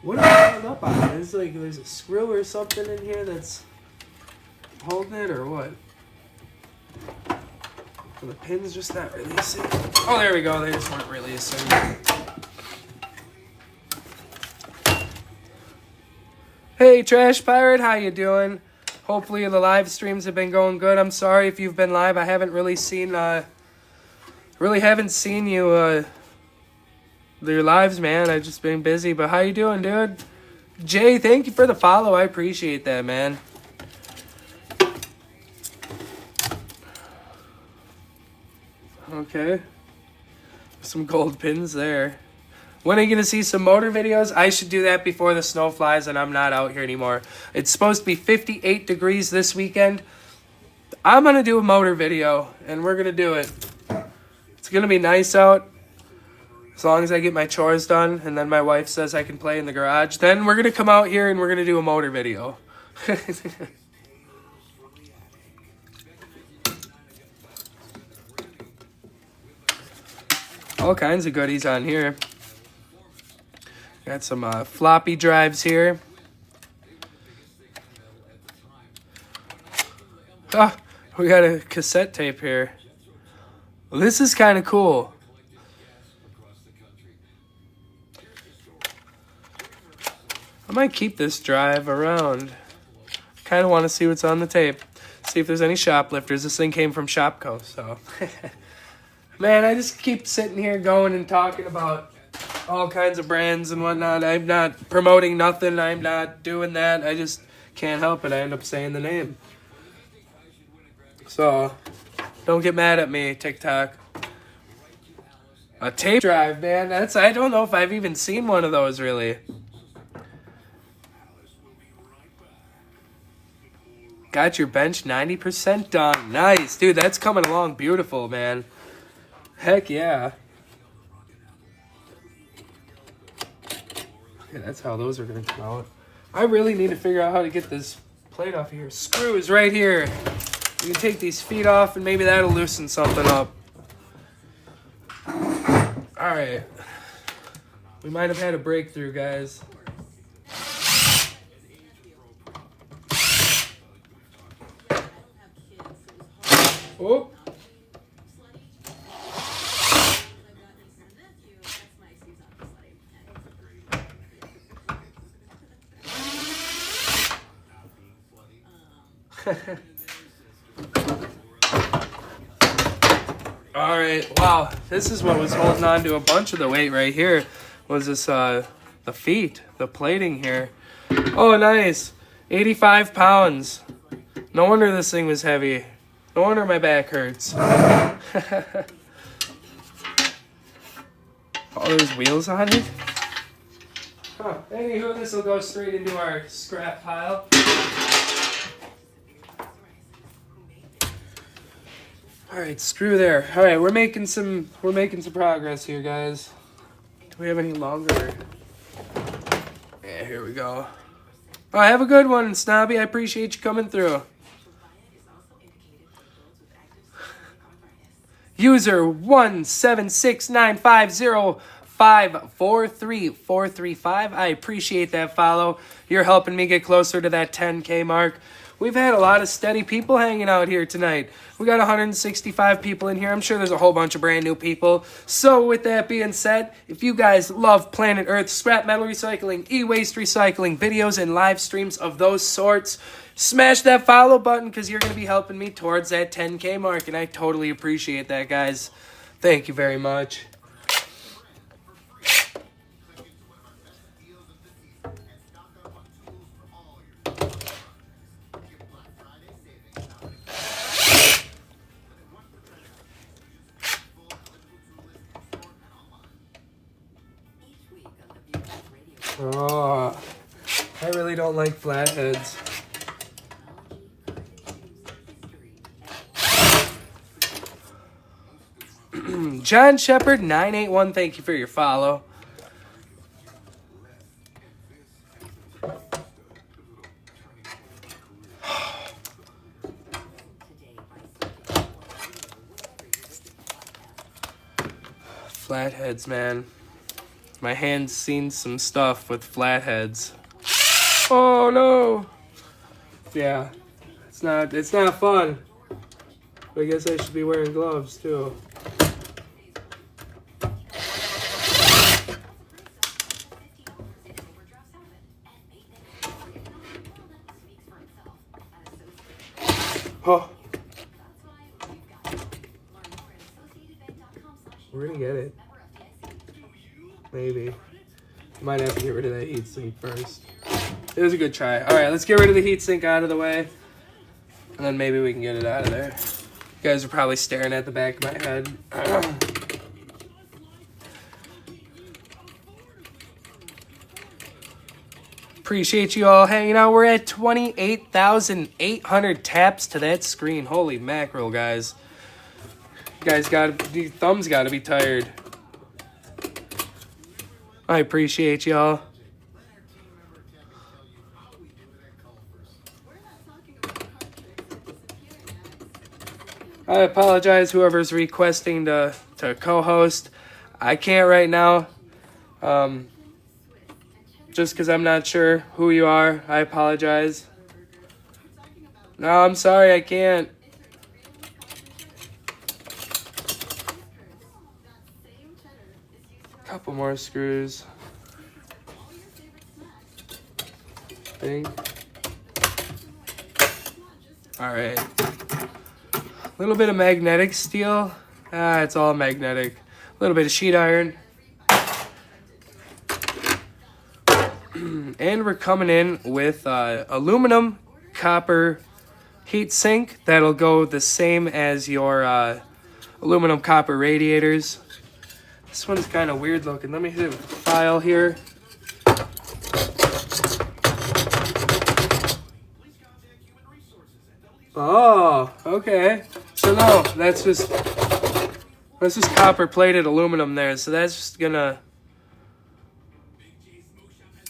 What am I holding up on? It's like there's a screw or something in here that's holding it, or what? Are the pins just not releasing? Oh, there we go. They just weren't releasing. Hey, Trash Pirate, how you doing? Hopefully the live streams have been going good. I'm sorry if you've been live. I haven't really seen you your lives, man. I've just been busy. But how you doing, dude? Jay, thank you for the follow. I appreciate that, man. Okay. Some gold pins there. When are you going to see some motor videos? I should do that before the snow flies and I'm not out here anymore. It's supposed to be 58 degrees this weekend. I'm going to do a motor video and we're going to do it. It's going to be nice out. As long as I get my chores done and then my wife says I can play in the garage. Then we're going to come out here and we're going to do a motor video. All kinds of goodies on here. Got some floppy drives here. Oh, we got a cassette tape here. Well, this is kind of cool. I might keep this drive around. Kind of want to see what's on the tape. See if there's any shoplifters. This thing came from Shopko, so. Man, I just keep sitting here going and talking about all kinds of brands and whatnot. I'm not promoting nothing. I'm not doing that. I just can't help it. I end up saying the name. So, don't get mad at me, TikTok. A tape drive, man. I don't know if I've even seen one of those, really. Got your bench 90% done. Nice. Dude, that's coming along beautiful, man. Heck yeah. Okay, that's how those are going to come out. I really need to figure out how to get this plate off here. Screws right here. You can take these feet off and maybe that'll loosen something up. Alright. We might have had a breakthrough, guys. Oh. All right, wow, this is what was holding on to a bunch of the weight right here. Was this the feet, the plating here. Oh, nice. 85 pounds. No wonder this thing was heavy. No wonder my back hurts. Oh, there's wheels on it? Huh. Anywho, this will go straight into our scrap pile. Alright, screw there. Alright, we're making some progress here, guys. Do we have any longer? Yeah, here we go. Oh, have a good one, Snobby. I appreciate you coming through. User 1769505434435. I appreciate that follow. You're helping me get closer to that 10K mark. We've had a lot of steady people hanging out here tonight. We got 165 people in here. I'm sure there's a whole bunch of brand new people. So with that being said, if you guys love Planet Earth, scrap metal recycling, e-waste recycling, videos and live streams of those sorts, smash that follow button because you're going to be helping me towards that 10K mark. And I totally appreciate that, guys. Thank you very much. Oh, I really don't like flatheads. John Shepard 981, thank you for your follow. Flatheads, man. My hand's seen some stuff with flatheads. Oh no. Yeah. It's not fun. But I guess I should be wearing gloves too. Oh. We're gonna get it. Maybe. Might have to get rid of that heatsink first. It was a good try. Alright, let's get rid of the heatsink out of the way. And then maybe we can get it out of there. You guys are probably staring at the back of my head. Appreciate you all hanging out. We're at 28,800 taps to that screen. Holy mackerel, guys. You guys the thumbs gotta be tired. I appreciate y'all. I apologize whoever's requesting to co-host. I can't right now. Just because I'm not sure who you are. I apologize. No, I'm sorry, I can't. Couple more screws. Thing. Alright. A little bit of magnetic steel. It's all magnetic. A little bit of sheet iron. And we're coming in with aluminum copper heat sink. That'll go the same as your aluminum copper radiators. This one's kind of weird looking. Let me hit it with the file here. Oh, okay. So no, that's just copper plated aluminum there. So that's just gonna,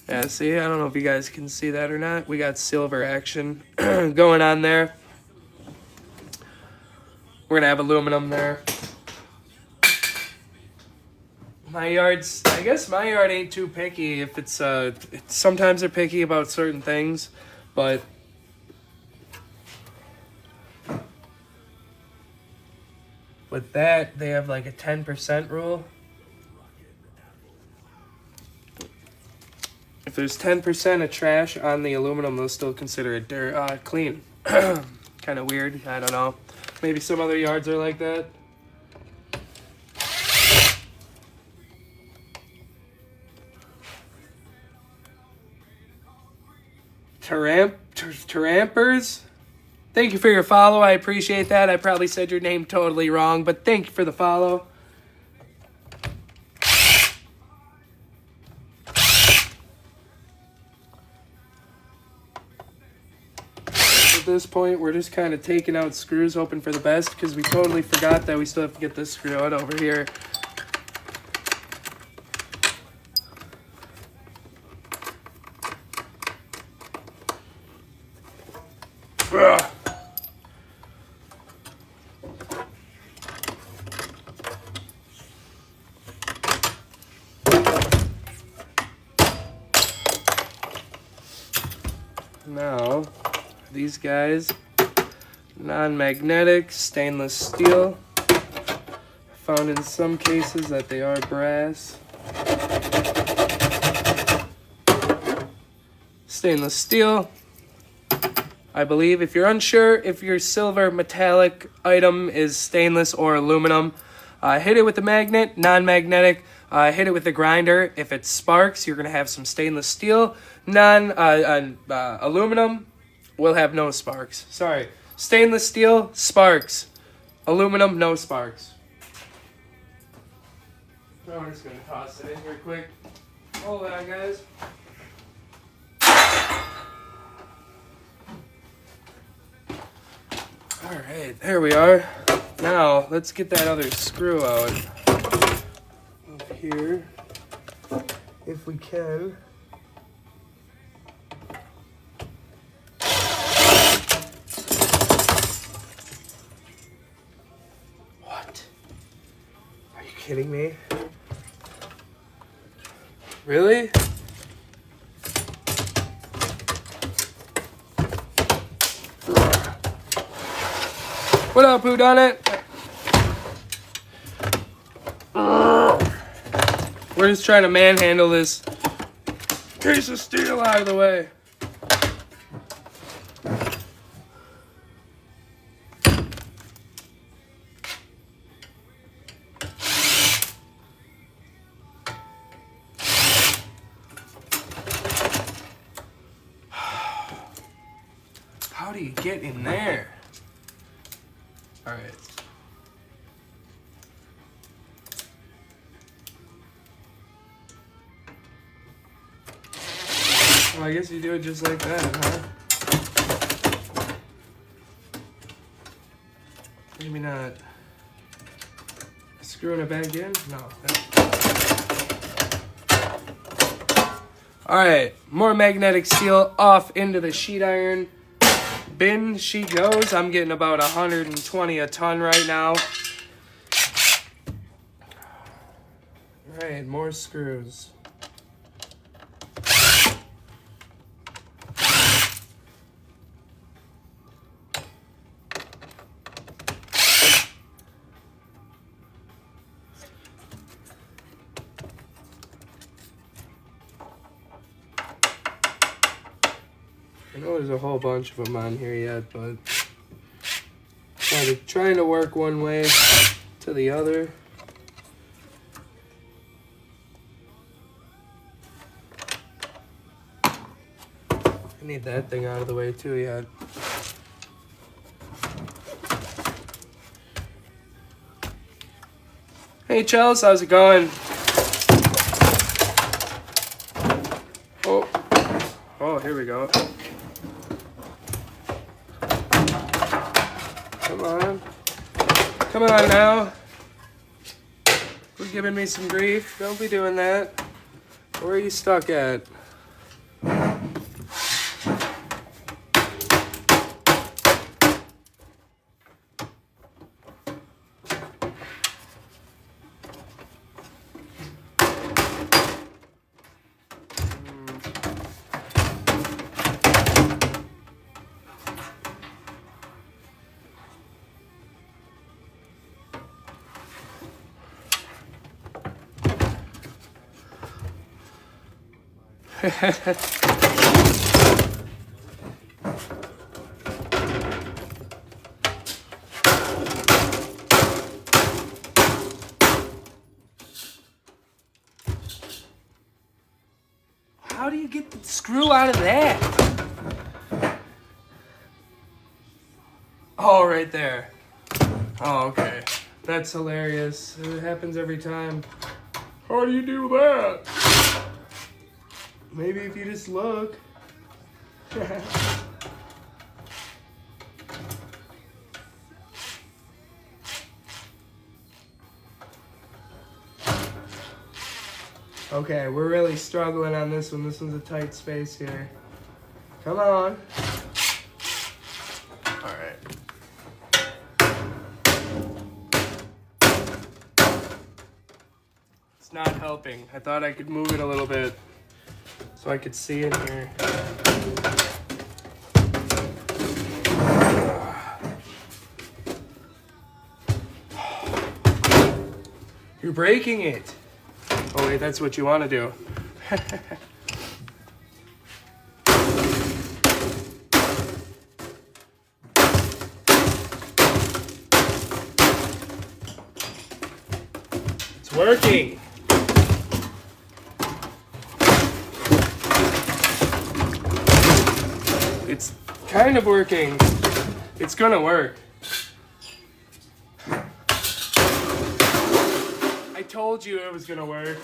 yeah, see, I don't know if you guys can see that or not. We got silver action going on there. We're gonna have aluminum there. I guess my yard ain't too picky. If it's sometimes they're picky about certain things, but with that, they have like a 10% rule. If there's 10% of trash on the aluminum, they'll still consider it clean. Kind of weird. I don't know. Maybe some other yards are like that. Tarampers, thank you for your follow. I appreciate that. I probably said your name totally wrong, but thank you for the follow. At this point, we're just kind of taking out screws, hoping for the best, because we totally forgot that we still have to get this screw out over here. Now, these guys, non-magnetic, stainless steel. Found in some cases that they are brass. Stainless steel. I believe if you're unsure if your silver metallic item is stainless or aluminum, hit it with the magnet, non-magnetic. Hit it with the grinder. If it sparks, you're going to have some stainless steel. Aluminum will have no sparks. Sorry. Stainless steel, sparks. Aluminum, no sparks. So I'm just going to toss it in here quick. Hold on, guys. All right, there we are. Now, let's get that other screw out. Up here, if we can. What? Are you kidding me? Really? What up, who done it? We're just trying to manhandle this piece of steel out of the way. How do you get in there? All right. Well, I guess you do it just like that, huh? Maybe not. Screwing it back in? No. All right, more magnetic steel off into the sheet iron bin she goes. I'm getting about 120 a ton right now. All right, more screws. I know there's a whole bunch of them on here yet, but trying to work one way to the other. I need that thing out of the way too yet. Hey Chels, how's it going? Oh, here we go. Come on. Come on now. Quit giving me some grief. Don't be doing that. Where are you stuck at? How do you get the screw out of that? Oh, right there. Oh, okay. That's hilarious. It happens every time. How do you do that? Maybe if you just look. Okay, we're really struggling on this one. This one's a tight space here. Come on. All right. It's not helping. I thought I could move it a little bit so I could see in here. You're breaking it. Oh wait, that's what you want to do. It's working. It's kind of working. It's gonna work. I told you it was gonna work.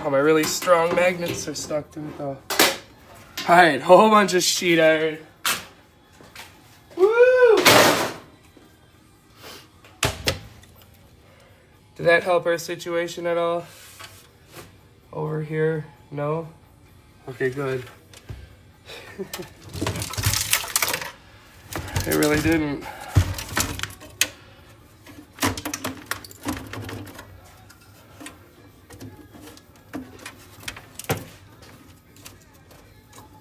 Oh, my really strong magnets are stuck to it though. Alright, whole bunch of sheet iron. that help our situation at all? Over here? No? Okay, good. It really didn't.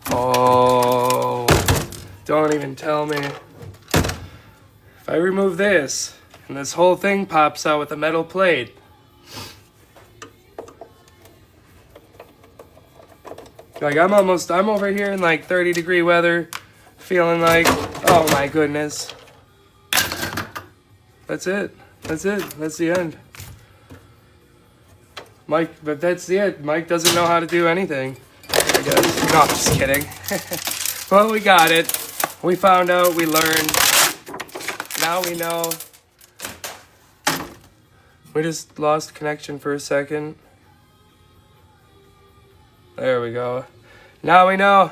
Oh, don't even tell me. If I remove this, and this whole thing pops out with a metal plate. Like, I'm over here in like 30-degree weather, feeling like, oh my goodness. That's it. That's the end. Mike, but that's it. Mike doesn't know how to do anything, I guess. No, I'm just kidding. Well, we got it. We found out, we learned. Now we know. We just lost connection for a second. There we go. Now we know.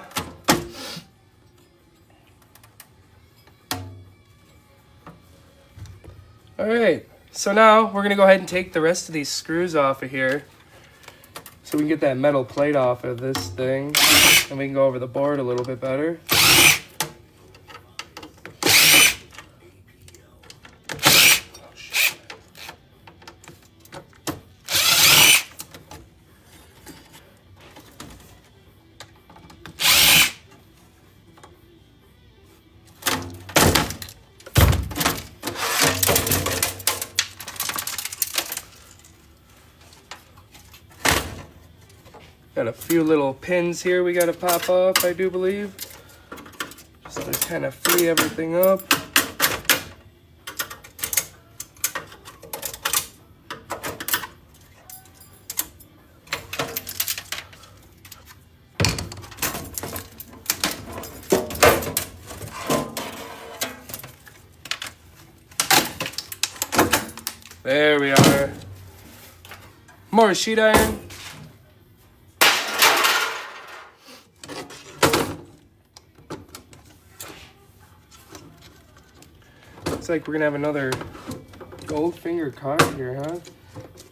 All right. So now we're going to go ahead and take the rest of these screws off of here. So we can get that metal plate off of this thing. And we can go over the board a little bit better. Got a few little pins here we got to pop off, I do believe. Just to kind of free everything up. There we are. More sheet iron. Looks like we're gonna have another Goldfinger card here, huh?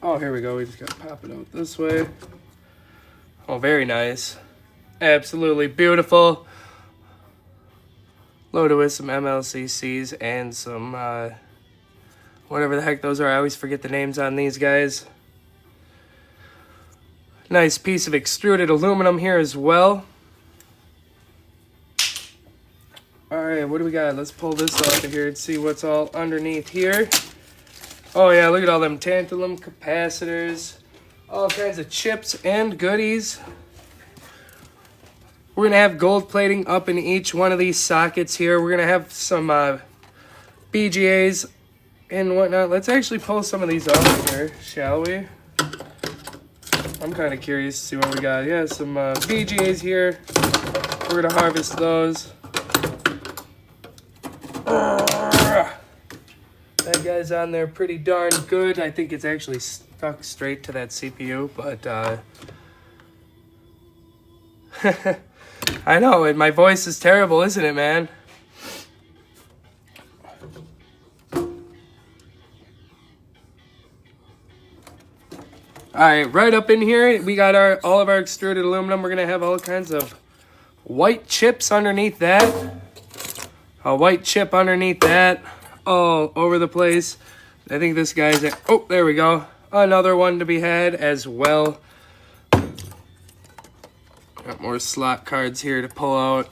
Oh, here we go. We just gotta pop it out this way. Oh, very nice. Absolutely beautiful. Loaded with some MLCCs and some, whatever the heck those are. I always forget the names on these guys. Nice piece of extruded aluminum here as well. Alright, what do we got? Let's pull this off of here and see what's all underneath here. Oh yeah, look at all them tantalum capacitors. All kinds of chips and goodies. We're going to have gold plating up in each one of these sockets here. We're going to have some BGAs and whatnot. Let's actually pull some of these off here, shall we? I'm kind of curious to see what we got. Yeah, some BGAs here. We're going to harvest those. That guy's on there pretty darn good. I think it's actually stuck straight to that CPU, but I know, and my voice is terrible, isn't it, man? Alright, right up in here, we got all of our extruded aluminum. We're going to have all kinds of white chips underneath that. A white chip underneath that. All over the place. I think this guy's at, oh, there we go. Another one to be had as well. Got more slot cards here to pull out.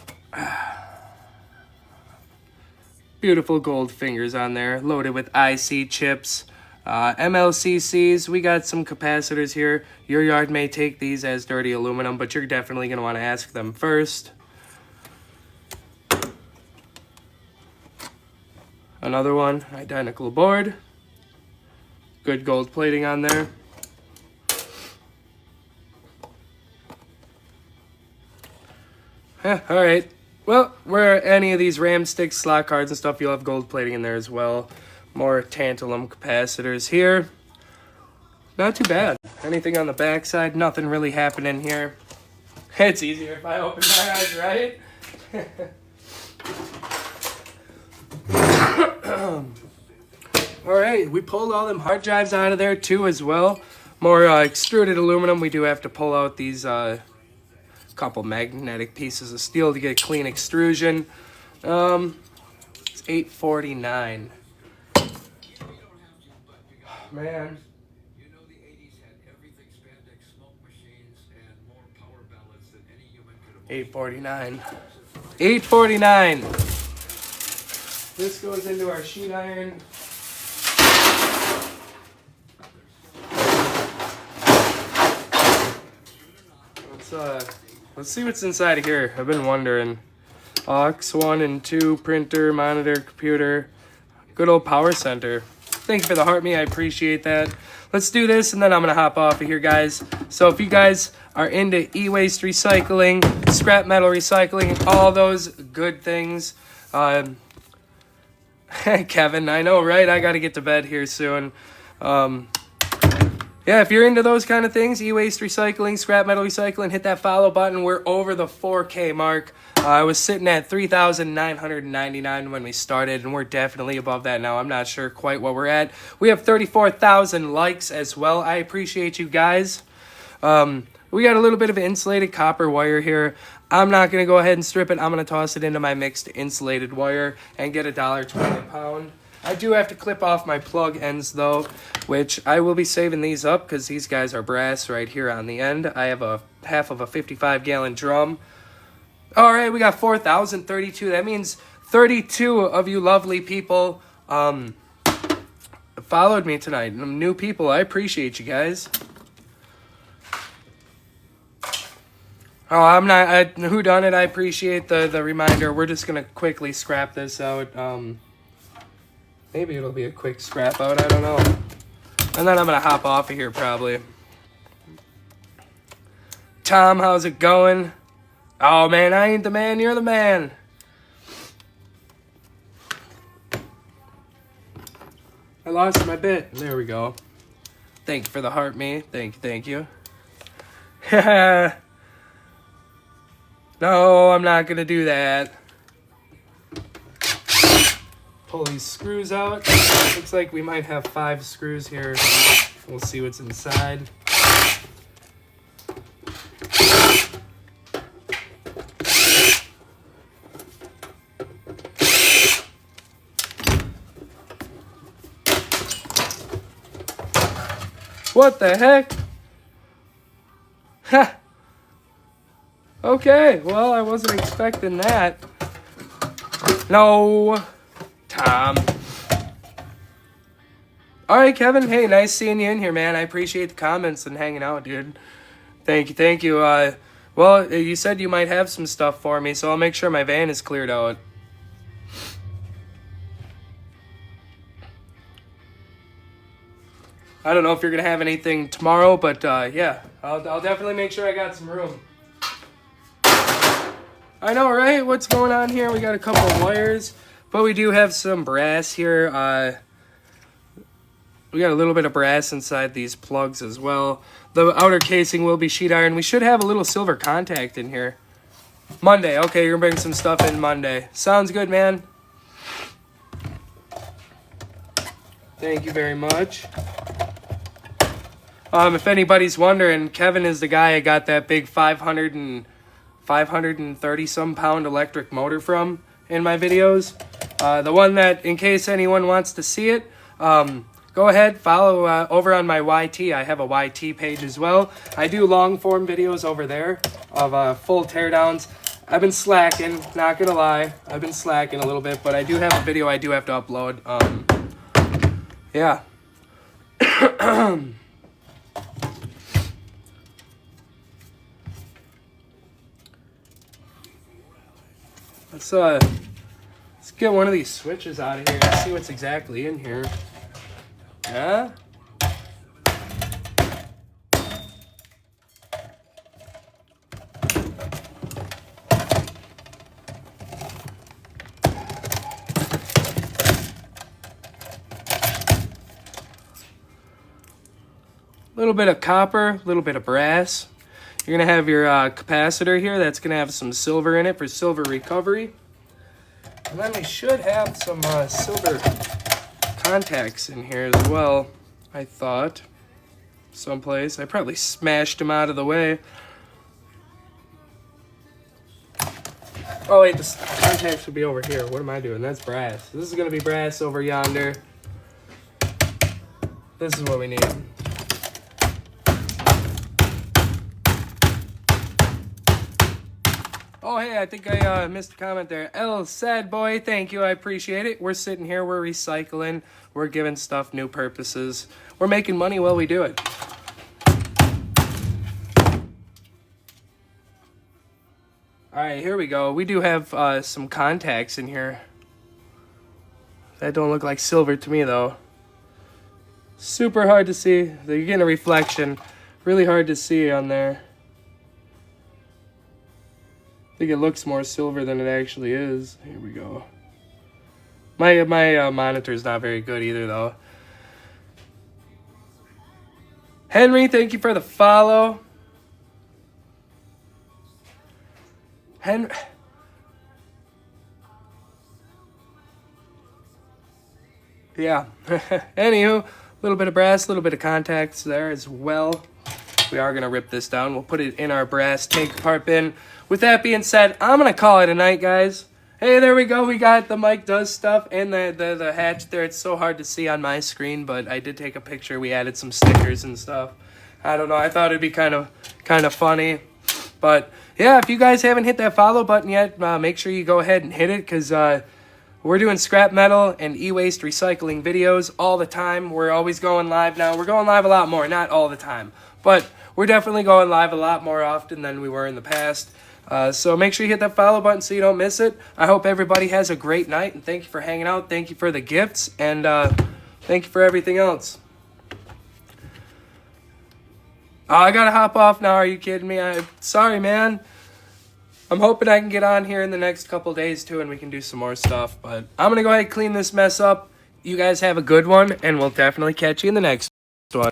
Beautiful gold fingers on there, loaded with IC chips. MLCCs, we got some capacitors here. Your yard may take these as dirty aluminum, but you're definitely going to want to ask them first. Another one, identical board. Good gold plating on there. Yeah, all right. Well, where any of these RAM sticks, slot cards and stuff, you'll have gold plating in there as well. More tantalum capacitors here. Not too bad. Anything on the back side? Nothing really happening here. It's easier if I open my eyes, right? All right, we pulled all them hard drives out of there too as well. More extruded aluminum. We do have to pull out these couple magnetic pieces of steel to get clean extrusion. It's 849. Man. 849. 849. This goes into our sheet iron. Let's see what's inside of here. I've been wondering. Aux 1 and 2, printer, monitor, computer. Good old power center. Thank you for the heart me. I appreciate that. Let's do this, and then I'm going to hop off of here, guys. So if you guys are into e-waste recycling, scrap metal recycling, all those good things. Kevin, I know, right? I got to get to bed here soon. Yeah, if you're into those kind of things, e-waste recycling, scrap metal recycling, hit that follow button. We're over the 4K mark. I was sitting at 3,999 when we started, and we're definitely above that now. I'm not sure quite what we're at. We have 34,000 likes as well. I appreciate you guys. We got a little bit of insulated copper wire here. I'm not going to go ahead and strip it. I'm going to toss it into my mixed insulated wire and get $1.20 a pound. I do have to clip off my plug ends though, which I will be saving these up because these guys are brass right here on the end. I have a half of a 55-gallon drum. All right, we got 4,032. That means 32 of you lovely people followed me tonight. New people, I appreciate you guys. Oh, I'm not, who done it? I appreciate the reminder. We're just going to quickly scrap this out. Maybe it'll be a quick scrap out, I don't know. And then I'm going to hop off of here probably. Tom, how's it going? Oh, man, I ain't the man, you're the man. I lost my bit. There we go. Thank you for the heart, me. Thank you. No, I'm not going to do that. Pull these screws out. Looks like we might have 5 screws here. We'll see what's inside. What the heck? Ha! Okay, well, I wasn't expecting that. No, Tom. All right, Kevin. Hey, nice seeing you in here, man. I appreciate the comments and hanging out, dude. Thank you. Well, you said you might have some stuff for me, so I'll make sure my van is cleared out. I don't know if you're gonna have anything tomorrow, but yeah, I'll definitely make sure I got some room. I know, right? What's going on here? We got a couple of wires, but we do have some brass here. We got a little bit of brass inside these plugs as well. The outer casing will be sheet iron. We should have a little silver contact in here. Monday. Okay, you're gonna bring some stuff in Monday. Sounds good, man. Thank you very much. If anybody's wondering, Kevin is the guy I got that big 530 some pound electric motor from in my videos. The one that, in case anyone wants to see it, go ahead, follow over on my YT. I have a YT page as well. I do long form videos over there of full teardowns. I've been slacking, not gonna lie. I've been slacking a little bit, but I do have a video I do have to upload. Yeah. Let's get one of these switches out of here and see what's exactly in here. Yeah? A little bit of copper, a little bit of brass. You're going to have your capacitor here. That's going to have some silver in it for silver recovery. And then we should have some silver contacts in here as well, I thought. Someplace. I probably smashed them out of the way. Oh wait, the contacts should be over here. What am I doing? That's brass. This is going to be brass over yonder. This is what we need. Oh, hey, I think I missed a comment there. El Sad Boy, thank you. I appreciate it. We're sitting here. We're recycling. We're giving stuff new purposes. We're making money while we do it. All right, here we go. We do have some contacts in here. That don't look like silver to me, though. Super hard to see. You're getting a reflection. Really hard to see on there. I think it looks more silver than it actually is. Here we go. My monitor is not very good either, though. Henry, thank you for the follow. Henry. Yeah. Anywho, a little bit of brass, a little bit of contacts there as well. We are going to rip this down. We'll put it in our brass tank part bin. With that being said, I'm going to call it a night, guys. Hey, there we go. We got the Mike Does stuff and the hatch there. It's so hard to see on my screen, but I did take a picture. We added some stickers and stuff. I don't know. I thought it'd be kind of funny. But, yeah, if you guys haven't hit that follow button yet, make sure you go ahead and hit it because we're doing scrap metal and e-waste recycling videos all the time. We're always going live now. We're going live a lot more, not all the time. But we're definitely going live a lot more often than we were in the past. So make sure you hit that follow button so you don't miss it. I hope everybody has a great night, and thank you for hanging out. Thank you for the gifts, and thank you for everything else. Oh, I gotta hop off now. Are you kidding me? Sorry, man. I'm hoping I can get on here in the next couple days, too, and we can do some more stuff. But I'm gonna go ahead and clean this mess up. You guys have a good one, and we'll definitely catch you in the next one.